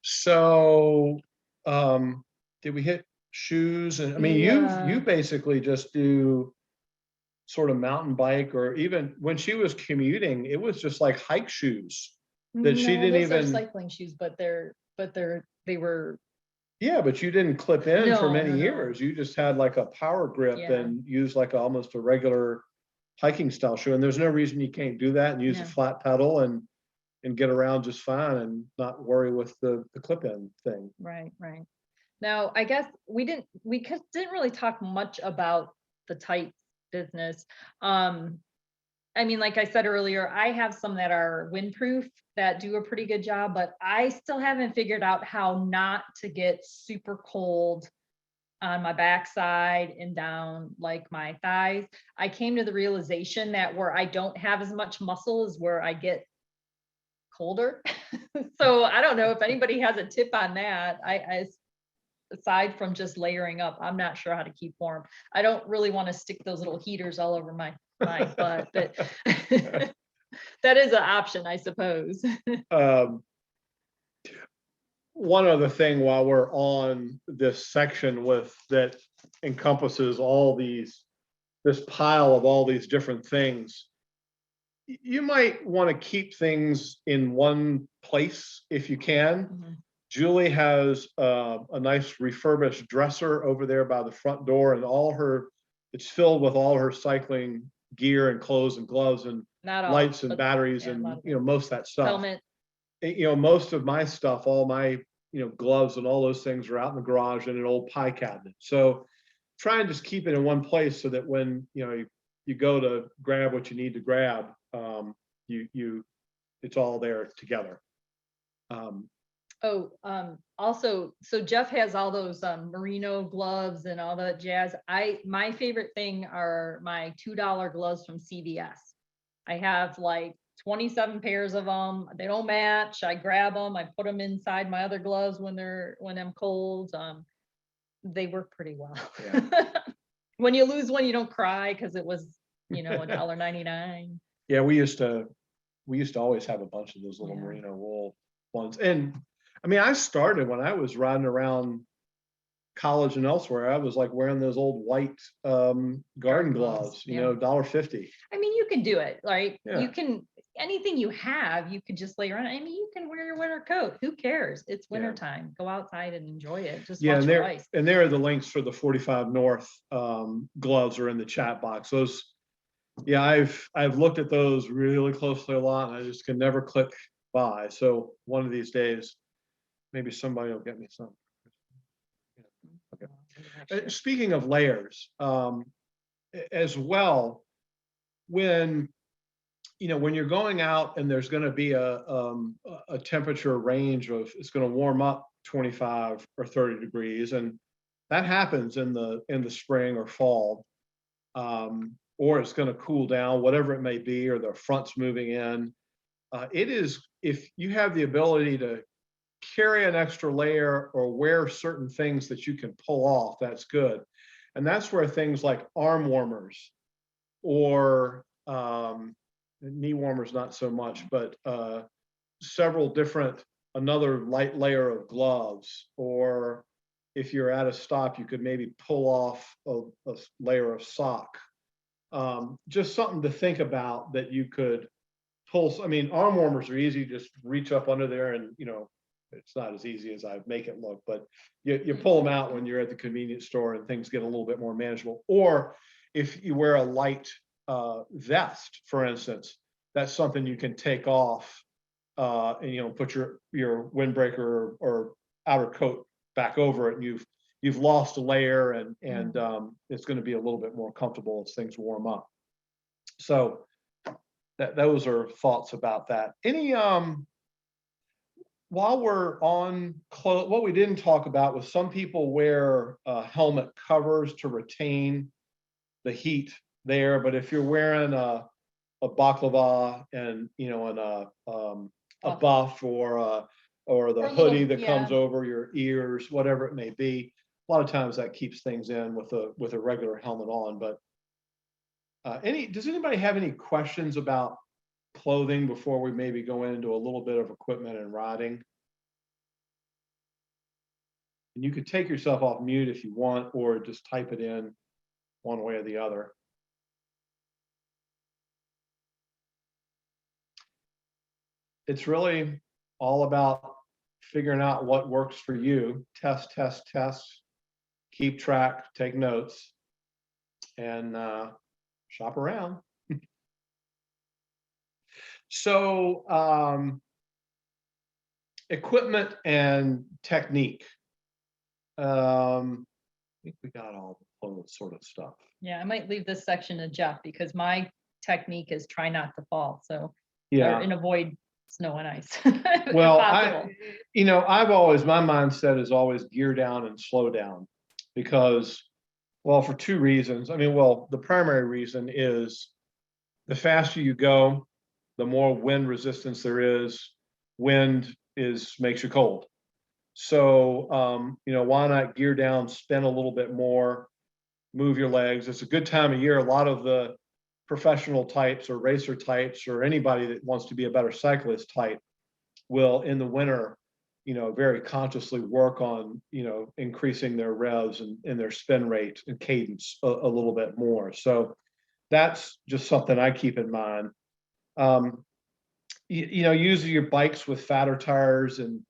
So, did we hit shoes? And I mean, you basically just do sort of mountain bike, or even when she was commuting, it was just like hike shoes that she didn't even. Those are cycling shoes, but they were. Yeah, but you didn't clip in for many No. years. You just had like a power grip and used like almost a regular hiking style shoe. And there's no reason you can't do that and use a flat pedal and get around just fine and not worry with the clip in thing. Right. Now, I guess we didn't really talk much about the tights business. I mean, like I said earlier, I have some that are windproof that do a pretty good job, but I still haven't figured out how not to get super cold on my backside and down like my thighs. I came to the realization that where I don't have as much muscle is where I get colder. So I don't know if anybody has a tip on that. I aside from just layering up, I'm not sure how to keep warm. I don't really want to stick those little heaters all over my butt, but that is an option, I suppose. One other thing while we're on this section that encompasses this pile of all these different things, you might want to keep things in one place if you can. Mm-hmm. Julie has a nice refurbished dresser over there by the front door, and it's filled with all her cycling gear and clothes and gloves and lights and batteries and most of that stuff. Helmet. Most of my stuff, all my gloves and all those things are out in the garage in an old pie cabinet. So try and just keep it in one place so that when you go to grab what you need to grab, it's all there together. Also, so Jeff has all those merino gloves and all that jazz. My favorite thing are my $2 gloves from CVS. I have like 27 pairs of them. They don't match. I grab them. I put them inside my other gloves when I'm cold. They work pretty well. Yeah. When you lose one, you don't cry because it was $1.99. Yeah, we used to always have a bunch of those little merino wool ones. And I mean, I started when I was riding around college and elsewhere. I was like wearing those old white garden gloves, $1.50. I mean, you can do it, right? Yeah. You can. anything you have, you could just lay around. I mean, you can wear your winter coat. Who cares? It's Yeah. winter time. Go outside and enjoy it. Just Yeah, watch and your ice. there are the links for the 45 North gloves are in the chat box. Those, yeah, I've looked at those really closely a lot, and I just can never click buy. So one of these days, maybe somebody will get me some. Okay. Speaking of layers, as well, when when you're going out and there's going to be a temperature range of, it's going to warm up 25 or 30 degrees, and that happens in the spring or fall, or it's going to cool down, whatever it may be, or the front's moving in. It is, if you have the ability to carry an extra layer or wear certain things that you can pull off, that's good. And that's where things like arm warmers or knee warmers, not so much, but several different, another light layer of gloves, or if you're at a stop, you could maybe pull off a layer of sock. Just something to think about that you could pull. I mean, arm warmers are easy, just reach up under there and, it's not as easy as I make it look, but you pull them out when you're at the convenience store and things get a little bit more manageable. Or if you wear a light vest, for instance, that's something you can take off and put your windbreaker or outer coat back over it, and you've lost a layer, and it's going to be a little bit more comfortable as things warm up. So those are thoughts about that. Any while we're on clothes, what we didn't talk about was some people wear helmet covers to retain the heat there, but if you're wearing a baklava and a buff or the hoodie that comes over your ears, whatever it may be, a lot of times that keeps things in with a regular helmet on. But does anybody have any questions about clothing before we maybe go into a little bit of equipment and riding? And you could take yourself off mute if you want, or just type it in one way or the other. It's really all about figuring out what works for you. Test, test, test, keep track, take notes, and shop around. So equipment and technique. I think we got all the sort of stuff. Yeah, I might leave this section to Jeff, because my technique is try not to fall. So Yeah, and avoid snow and ice. well, I've always, my mindset is always gear down and slow down, because, well, for two reasons. I mean, well, the primary reason is the faster you go, the more wind resistance there is. Wind makes you cold. So, why not gear down, spin a little bit more, move your legs. It's a good time of year. A lot of the professional types or racer types or anybody that wants to be a better cyclist type will, in the winter, very consciously work on, increasing their revs and their spin rate and cadence a little bit more. So that's just something I keep in mind. Using your bikes with fatter tires, and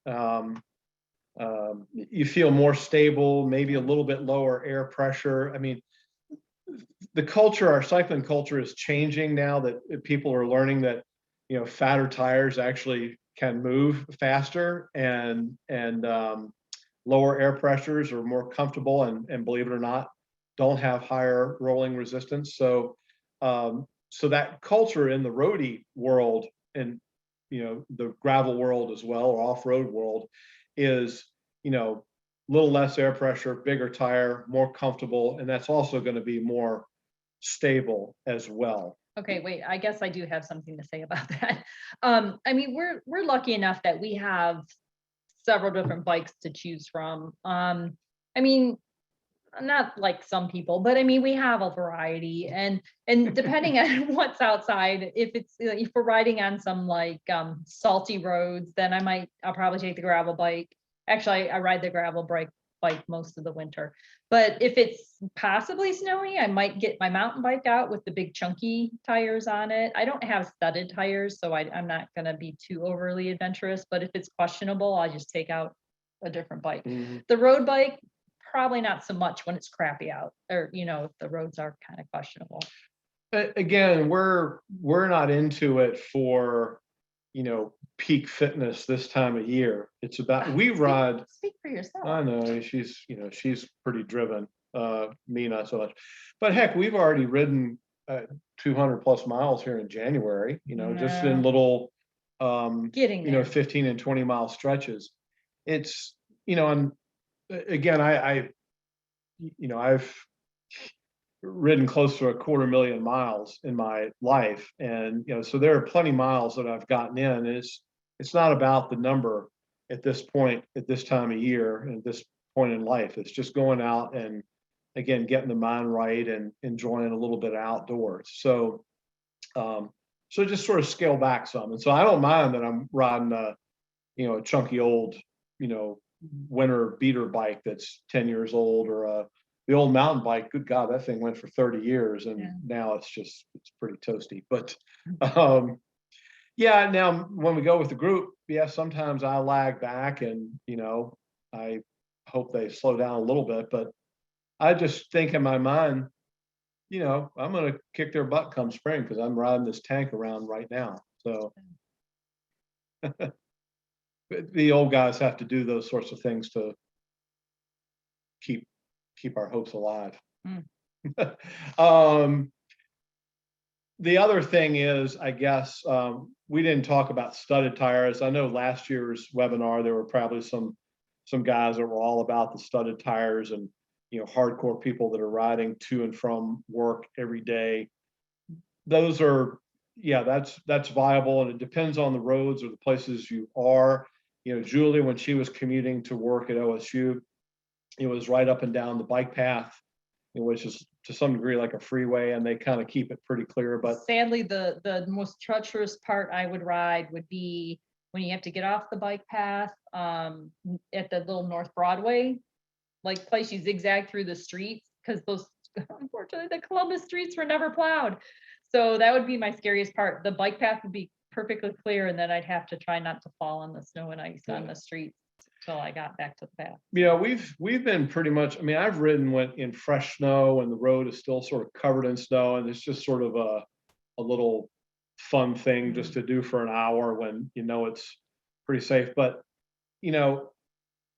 you feel more stable, maybe a little bit lower air pressure. I mean, the culture, our cycling culture, is changing now that people are learning that, fatter tires actually can move faster, and lower air pressures are more comfortable, and believe it or not, don't have higher rolling resistance. So that culture in the roadie world, and the gravel world as well, or off-road world, is little less air pressure, bigger tire, more comfortable, and that's also going to be more stable as well. Okay, wait, I guess I do have something to say about that. I mean, we're lucky enough that we have several different bikes to choose from. I mean, not like some people, but I mean, we have a variety, and depending on what's outside, if we're riding on some like salty roads, then I'll probably take the gravel bike. Actually, I ride the gravel bike most of the winter. But if it's possibly snowy, I might get my mountain bike out with the big chunky tires on it. I don't have studded tires, so I'm not gonna be too overly adventurous, but if it's questionable, I'll just take out a different bike. Mhm. The road bike, probably not so much when it's crappy out, or, if the roads are kind of questionable. Again, we're not into it for, peak fitness this time of year. It's about, we ride, Speak for yourself. I know, she's pretty driven, me not so much. But heck, we've already ridden 200 plus miles here in January, just in Yeah. little, Getting there. 15 and 20 mile stretches. It's, and again, I've ridden close to 250,000 miles in my life. And, so there are plenty miles that I've gotten in. And it's not about the number at this point, at this time of year, and at this point in life. It's just going out and, again, getting the mind right and enjoying a little bit outdoors. So, just sort of scale back some. And so I don't mind that I'm riding a chunky old, winter beater bike that's 10 years old, or the old mountain bike. Good God, that thing went for 30 years, and now it's pretty toasty. But yeah, now when we go with the group, sometimes I lag back, and I hope they slow down a little bit. But I just think in my mind, I'm going to kick their butt come spring, because I'm riding this tank around right now. So the old guys have to do those sorts of things to keep our hopes alive. The other thing is, I guess, we didn't talk about studded tires. I know last year's webinar, there were probably some guys that were all about the studded tires, and, hardcore people that are riding to and from work every day. Those are, that's viable, and it depends on the roads or the places you are. Julie, when she was commuting to work at OSU, it was right up and down the bike path, which is to some degree like a freeway, and they kind of keep it pretty clear. But sadly, the most treacherous part I would ride would be when you have to get off the bike path at the little North Broadway, like place you zigzag through the streets, because those, unfortunately, the Columbus streets were never plowed. So that would be my scariest part. The bike path would be perfectly clear, and then I'd have to try not to fall on the snow and ice on the streets until I got back to the path. We've been pretty much, I've ridden when in fresh snow and the road is still sort of covered in snow, and it's just sort of a little fun thing just to do for an hour when it's pretty safe. But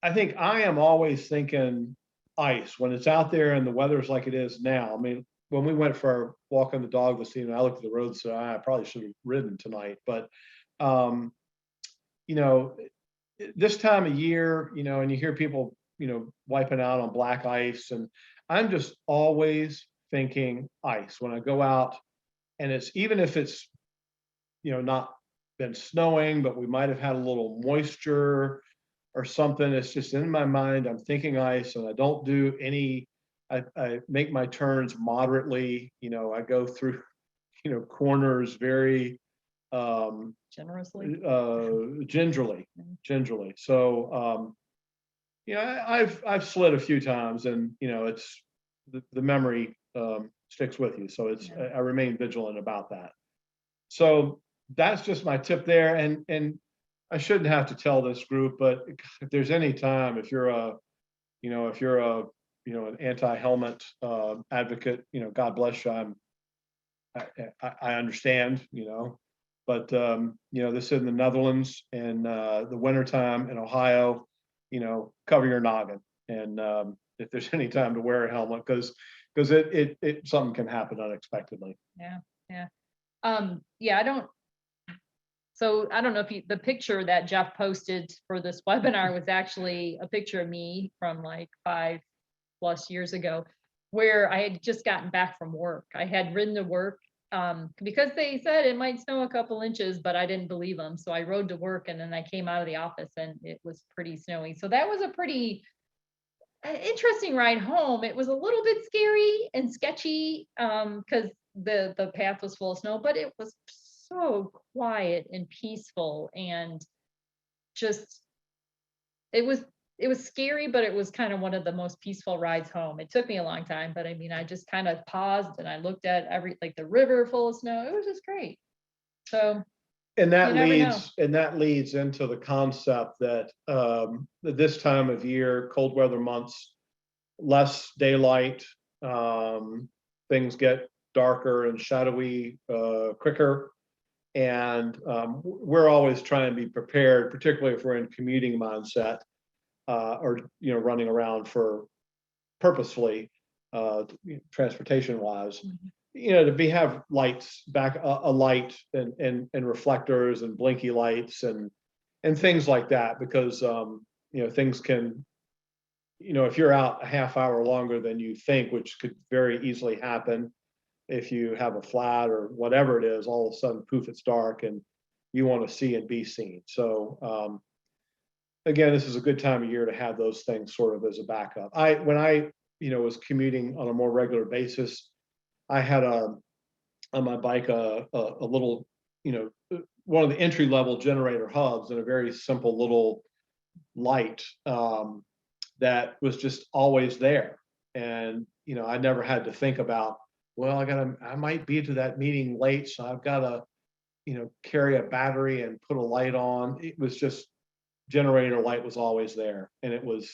I think I am always thinking ice when it's out there and the weather's like it is now. When we went for our walk on the dog this evening, I looked at the road and said, I probably should have ridden tonight. But this time of year, and you hear people, wiping out on black ice, and I'm just always thinking ice when I go out. And it's, even if it's, not been snowing, but we might have had a little moisture or something, it's just in my mind, I'm thinking ice. And I don't do any, I make my turns moderately, I go through, corners very, Generously. gingerly. So, I've slid a few times, and, it's the memory, sticks with you. So I remain vigilant about that. So that's just my tip there. And I shouldn't have to tell this group, but if there's any time, if you're an anti-helmet, advocate, God bless you. I understand, but this is in the Netherlands, and the wintertime in Ohio, cover your noggin. And if there's any time to wear a helmet, because it something can happen unexpectedly. I don't know if the picture that Jeff posted for this webinar was actually a picture of me from like 5+ years ago, where I had just gotten back from work. I had ridden to work because they said it might snow a couple inches, but I didn't believe them. So I rode to work, and then I came out of the office and it was pretty snowy. So that was a pretty interesting ride home. It was a little bit scary and sketchy because the path was full of snow, but it was so quiet and peaceful, and just it was it was scary, but it was kind of one of the most peaceful rides home. It took me a long time, but I mean, I just kind of paused and I looked at like the river full of snow. It was just great. So And that you never know. leads into the concept that that this time of year, cold weather months, less daylight, things get darker and shadowy quicker. And we're always trying to be prepared, particularly if we're in commuting mindset, or running around for purposefully, transportation wise. To have lights back, a light and reflectors and blinky lights and things like that, because things can, if you're out a half hour longer than you think, which could very easily happen if you have a flat or whatever it is, all of a sudden poof, it's dark and you want to see and be seen. So again, this is a good time of year to have those things sort of as a backup. When I was commuting on a more regular basis, I had on my bike a little, one of the entry level generator hubs, and a very simple little light that was just always there. And I never had to think about, well, I might be to that meeting late, so I've got to carry a battery and put a light on. It was just, generator light was always there, and it was,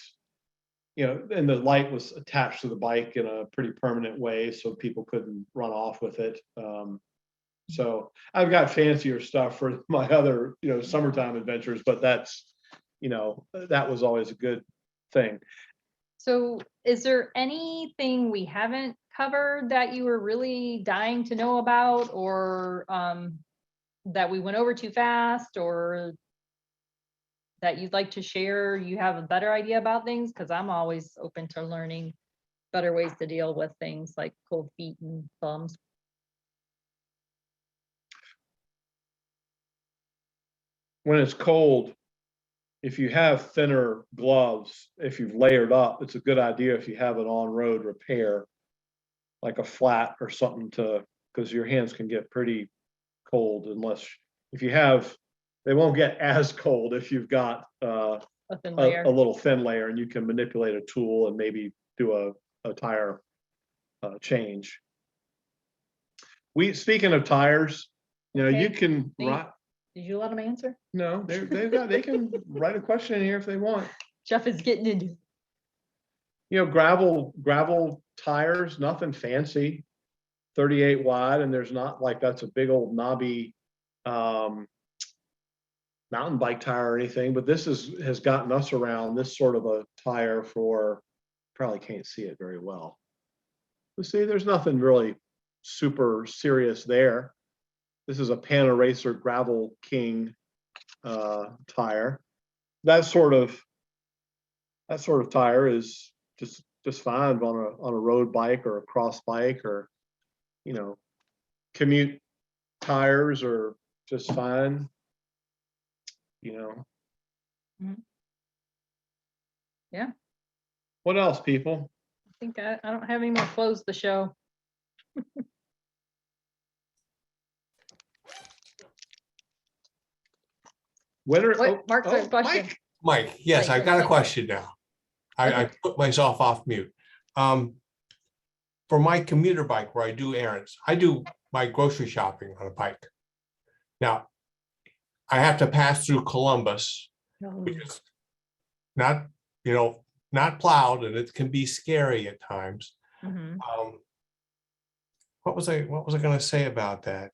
and the light was attached to the bike in a pretty permanent way, so people couldn't run off with it. So I've got fancier stuff for my other, summertime adventures, but that's, that was always a good thing. So is there anything we haven't covered that you were really dying to know about, or that we went over too fast, or that you'd like to share? You have a better idea about things? Because I'm always open to learning better ways to deal with things like cold feet and thumbs. When it's cold, if you have thinner gloves, if you've layered up, it's a good idea if you have an on-road repair, like a flat or something, because your hands can get pretty cold if you have, they won't get as cold if you've got A thin layer. a little thin layer, and you can manipulate a tool and maybe do a tire change. Speaking of tires, Okay. you can write. Did you let them answer? No, they can write a question in here if they want. Jeff is getting into it. Gravel tires, nothing fancy, 38 wide, and there's not like that's a big old knobby mountain bike tire or anything, but this has gotten us around this sort of a tire for, probably can't see it very well. But see, there's nothing really super serious there. This is a Pan-Eraser Gravel King tire. That sort of tire is just fine on a road bike or a cross bike, or commute tires are just fine. Yeah. What else, people? I think I don't have any more. Close the show. Mark's got a question. Mike, yes, I've got a question now. I put myself off mute. For my commuter bike where I do errands, I do my grocery shopping on a bike. Now, I have to pass through Columbus, which is not plowed, and it can be scary at times. Mhm. What was I going to say about that?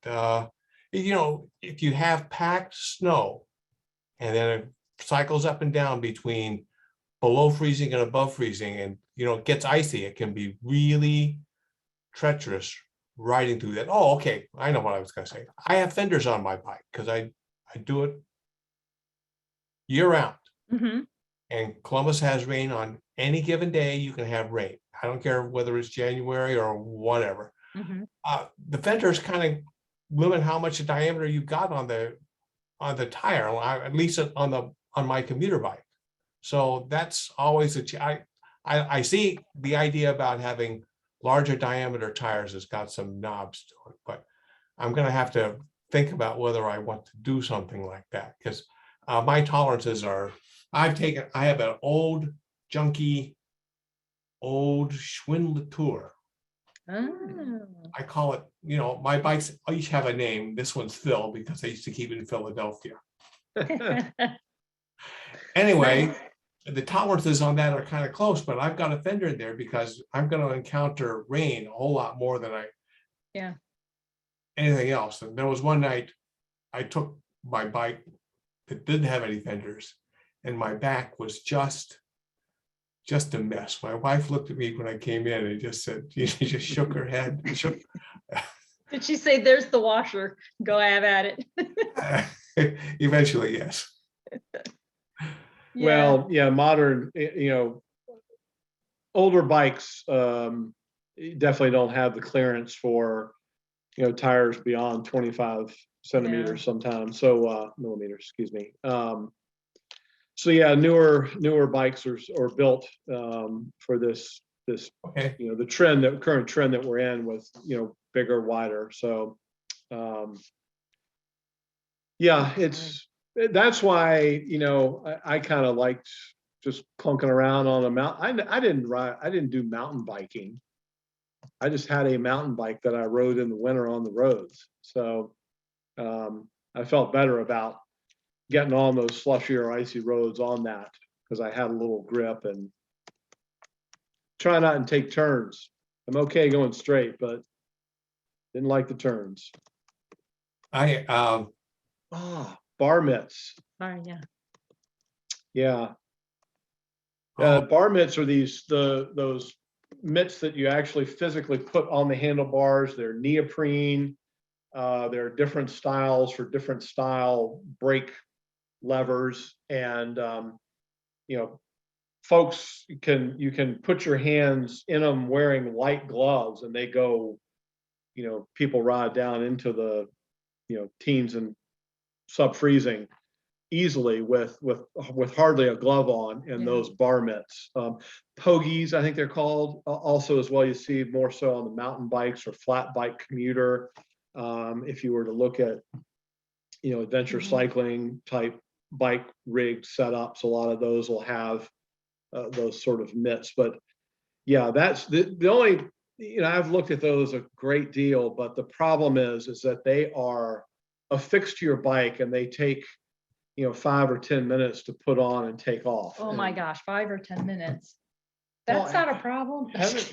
If you have packed snow, and then it cycles up and down between below freezing and above freezing, and it gets icy, it can be really treacherous riding through that. Oh, okay, I know what I was going to say. I have fenders on my bike because I do it year round. Mm-hmm. And Columbus has rain on any given day. You can have rain. I don't care whether it's January or whatever. Mm-hmm. The fenders kind of limit how much diameter you got on the tire, at least on my commuter bike. So that's always I see the idea about having larger diameter tires has got some knobs to it, but I'm going to have to think about whether I want to do something like that, because My tolerances are, I have an old junky, old Schwinn Latour. Oh. I call it, my bikes each have a name. This one's Phil because I used to keep it in Philadelphia. Anyway, Nice. the tolerances on that are kind of close, but I've got a fender in there because I'm going to encounter rain a whole lot more than anything else. And there was one night I took my bike that didn't have any fenders, and my back was just a mess. My wife looked at me when I came in and just said, she just shook her head. Did she say, there's the washer, go have at it? Eventually, yes. Yeah. Well, yeah, modern, older bikes definitely don't have the clearance for, tires beyond 25 centimeters sometimes. So millimeters, excuse me. So yeah, newer bikes are built for this, Okay. the current trend that we're in with, bigger, wider. So yeah, that's why, I kind of liked just clunking around on a mountain. I didn't do mountain biking. I just had a mountain bike that I rode in the winter on the roads. So I felt better about getting on those slushy or icy roads on that because I had a little grip and try not and take turns. I'm okay going straight, but didn't like the turns. Bar mitts. Sorry, yeah. Yeah. Oh. Bar mitts are those mitts that you actually physically put on the handlebars. They're neoprene. There are different styles for different style brake levers, and folks you can put your hands in them wearing light gloves, and they go, people ride down into the teens and sub-freezing easily with hardly a glove on in those bar mitts. Pogies, I think they're called, also as well. You see more so on the mountain bikes or flat bike commuter. If you were to look at adventure cycling type bike rig setups, a lot of those will have those sort of mitts. But yeah, that's the only, I've looked at those a great deal, but the problem is that they are affixed to your bike and they take 5 or 10 minutes to put on and take off. Oh my gosh, 5 or 10 minutes. That's not a problem. I've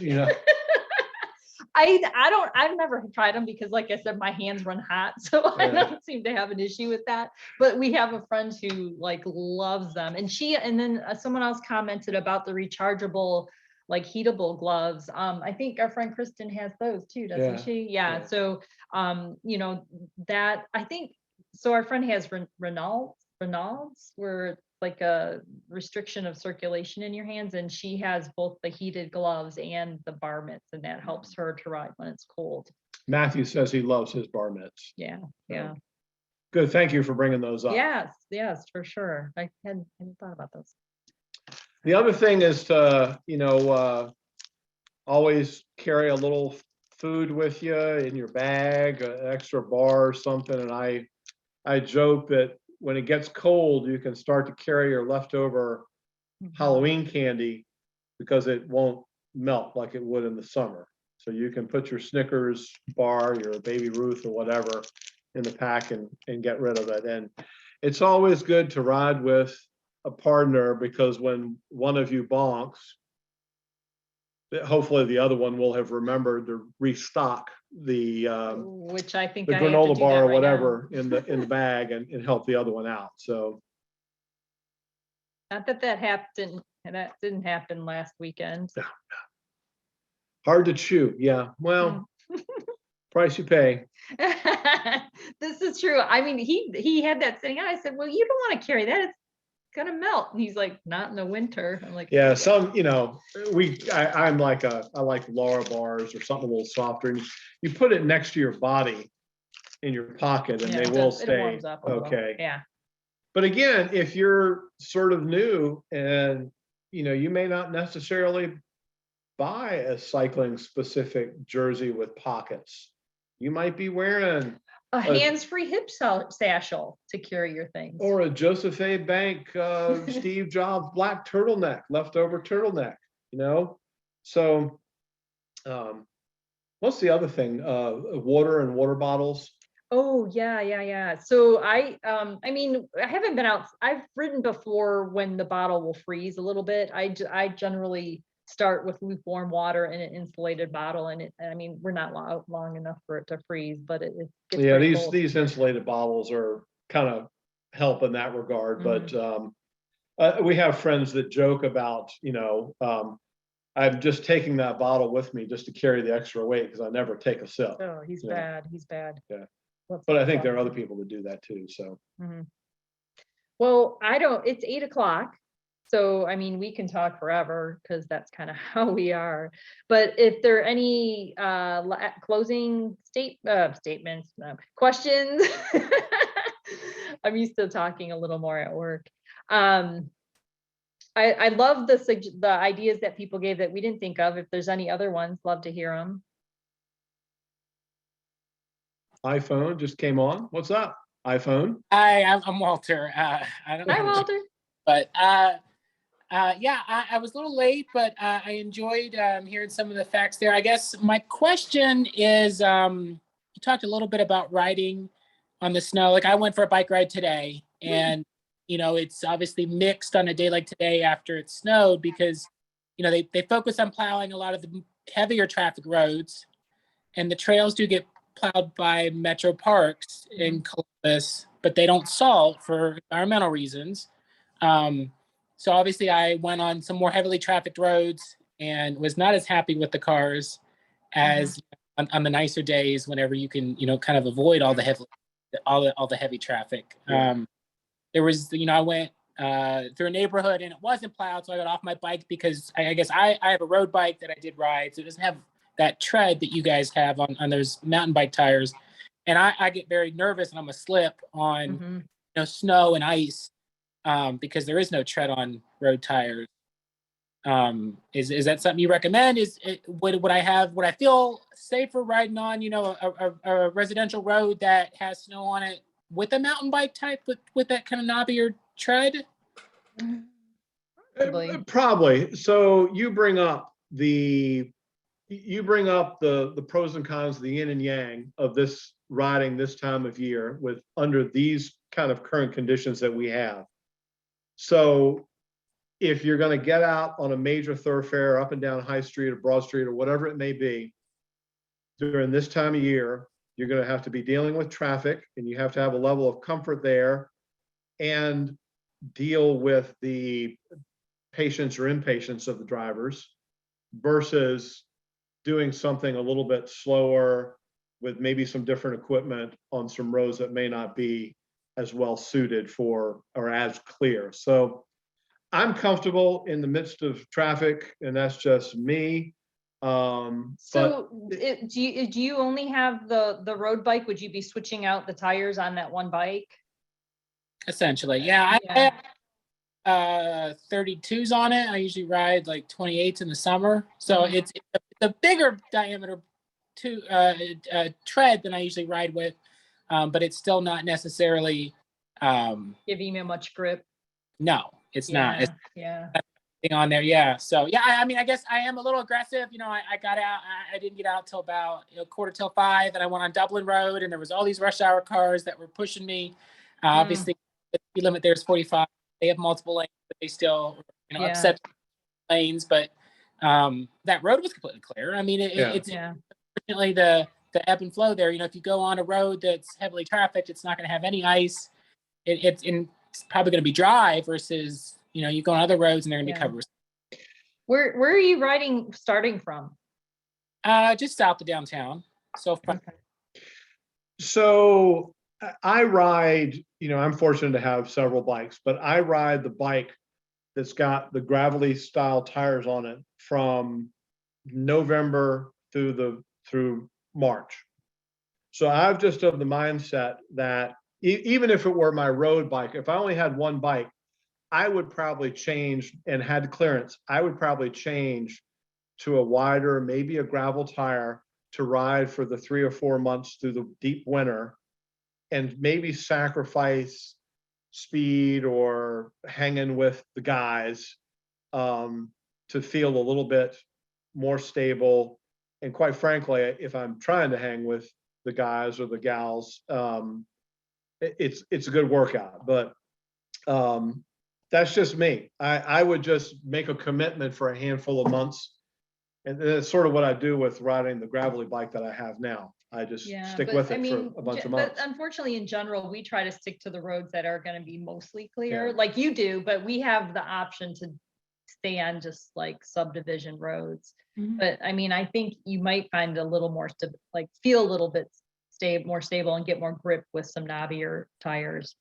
never tried them because, like I said, my hands run hot, so I don't seem to have an issue with that. But we have a friend who loves them, and then someone else commented about the rechargeable, heatable gloves. I think our friend Kristen has those too, doesn't she? Yeah. So, that I think so. Our friend has Renault's, where it's like a restriction of circulation in your hands, and she has both the heated gloves and the bar mitts, and that helps her to ride when it's cold. Matthew says he loves his bar mitts. Yeah. Good. Thank you for bringing those up. Yes, for sure. I hadn't thought about those. The other thing is to, always carry a little food with you in your bag, an extra bar or something. And I joke that when it gets cold, you can start to carry your leftover Halloween candy because it won't melt like it would in the summer. So you can put your Snickers bar, your Baby Ruth or whatever in the pack and get rid of it. And it's always good to ride with a partner because when one of you bonks, hopefully the other one will have remembered to restock the which I think the I have to granola do bar that or right whatever now. in the bag and help the other one out. So Not that happened. That didn't happen last weekend. hard to chew. Yeah. Well, price you pay. This is true. I mean, he had that sitting out. I said, well, you don't want to carry that. It's gonna melt. And he's like, not in the winter. I'm like, Yeah, some, I like Laura bars or something a little softer. And you put it next to your body in your pocket and yeah, they will it stay warms up a little. okay. Yeah. But again, if you're sort of new and, you may not necessarily buy a cycling specific jersey with pockets. You might be wearing a hands-free hip satchel to carry your things. Or a Joseph A. Bank, Steve Jobs black turtleneck, leftover turtleneck, you know? So, what's the other thing? Water and water bottles. Oh, yeah. So I mean, I haven't been out, I've ridden before when the bottle will freeze a little bit. I generally start with lukewarm water in an insulated bottle, and I mean, we're not long enough for it to freeze, but it gets Yeah, pretty cold. these insulated bottles are kind of help in that regard, but we have friends that joke about, I'm just taking that bottle with me just to carry the extra weight because I never take a sip. Oh, he's bad. He's bad. Yeah. Let's But I not think talk there are other about it. people that do that too, so. Well, it's 8 o'clock. So, I mean, we can talk forever because that's kind of how we are. But if there are any closing statements, questions, I'm used to talking a little more at work. I love the ideas that people gave that we didn't think of. If there's any other ones, love to hear them. iPhone just came on. What's up, iPhone? Hi, I'm Walter. I don't Hi, know, Walter. but yeah, I was a little late, but I enjoyed hearing some of the facts there. I guess my question is, you talked a little bit about riding on the snow. Like I went for a bike ride today, and it's obviously mixed on a day like today after it snowed because they focus on plowing a lot of the heavier traffic roads, and the trails do get plowed by Metro Parks in Columbus, but they don't salt for environmental reasons. So obviously I went on some more heavily trafficked roads and was not as happy with the cars as on the nicer days whenever you can, kind of avoid all the heavy traffic. Yeah. There was, I went through a neighborhood and it wasn't plowed, so I got off my bike because I guess I have a road bike that I did ride, so it doesn't have that tread that you guys have on those mountain bike tires. And I get very nervous and I'm a slip on snow and ice because there is no tread on road tires. Is that something you recommend? Would I feel safer riding on a residential road that has snow on it with a mountain bike type with that kind of knobbier tread? Probably. So you bring up the pros and cons, the yin and yang of this riding this time of year with under these kind of current conditions that we have. So if you're going to get out on a major thoroughfare up and down High Street or Broad Street or whatever it may be, during this time of year, you're going to have to be dealing with traffic and you have to have a level of comfort there and deal with the patience or impatience of the drivers versus doing something a little bit slower with maybe some different equipment on some roads that may not be as well suited for or as clear. So I'm comfortable in the midst of traffic, and that's just me. So do you only have the road bike? Would you be switching out the tires on that one bike? Essentially, yeah. I have 32s on it. I usually ride like 28s in the summer, so it's a bigger diameter tread than I usually ride with, but it's still not necessarily giving me much grip. No, it's not. It's on there, yeah. So yeah, I mean, I guess I am a little aggressive. I got out. I didn't get out till about 4:45, and I went on Dublin Road, and there was all these rush hour cars that were pushing me. Obviously, the speed limit there is 45. They have multiple lanes, but they still, upset lanes. But that road was completely clear. I mean, it's unfortunately the ebb and flow there. If you go on a road that's heavily trafficked, it's not going to have any ice. It's probably going to be dry versus you go on other roads and they're going to be covered. Where are you riding starting from? Just south of downtown. So I ride, I'm fortunate to have several bikes, but I ride the bike that's got the gravelly style tires on it from November through March. So I've just of the mindset that even if it were my road bike, if I only had one bike, I would probably change and had clearance. I would probably change to a wider, maybe a gravel tire to ride for the 3 or 4 months through the deep winter and maybe sacrifice speed or hanging with the guys to feel a little bit more stable. And quite frankly, if I'm trying to hang with the guys or the gals, it's a good workout. But that's just me. I would just make a commitment for a handful of months. And that's sort of what I do with riding the gravelly bike that I have now. I just stick but with I it mean, for a bunch of but months. unfortunately, in general, we try to stick to the roads that are gonna be mostly clear, Yeah. like you do, but we have the option to stay on just like subdivision roads. Mhm. But I mean, I think you might find a little more like feel a little bit more stable and get more grip with some knobbier tires.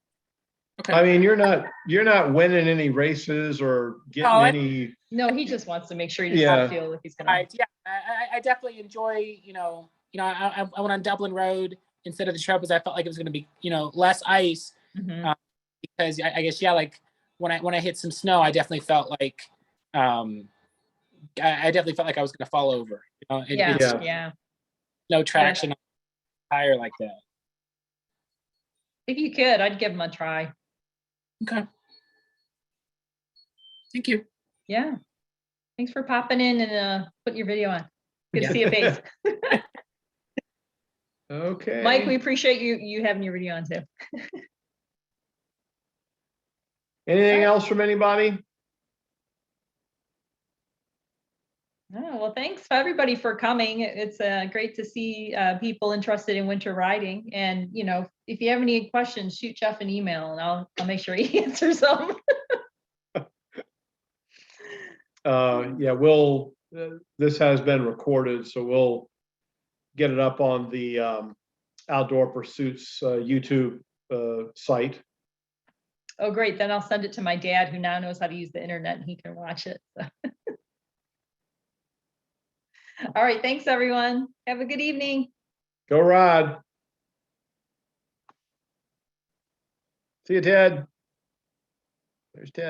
Okay. I mean, you're not winning any races or getting Oh, any. No, he just wants to make sure he doesn't Yeah. feel like he's gonna. Right. Yeah. I definitely enjoy, I went on Dublin Road instead of the trail because I felt like it was going to be, less ice. Mhm. Because I guess, yeah, like when I hit some snow, I definitely felt like, I definitely felt like I was going to fall over. Yeah, It's yeah. no traction on a tire like that. If you could, I'd give him a try. Okay. Thank you. Yeah. Thanks for popping in and putting your video on. Good Yeah. to see your face. Okay. Mike, we appreciate you having your video on too. Anything else from anybody? Oh, well, thanks for everybody for coming. It's great to see people interested in winter riding. And if you have any questions, shoot Jeff an email and I'll make sure he answers them. Yeah, this has been recorded, so we'll get it up on the Outdoor Pursuits YouTube site. Oh, great. Then I'll send it to my dad, who now knows how to use the internet, and he can watch it. So. All right. Thanks, everyone. Have a good evening. Go ride. See you, Ted. There's Ted.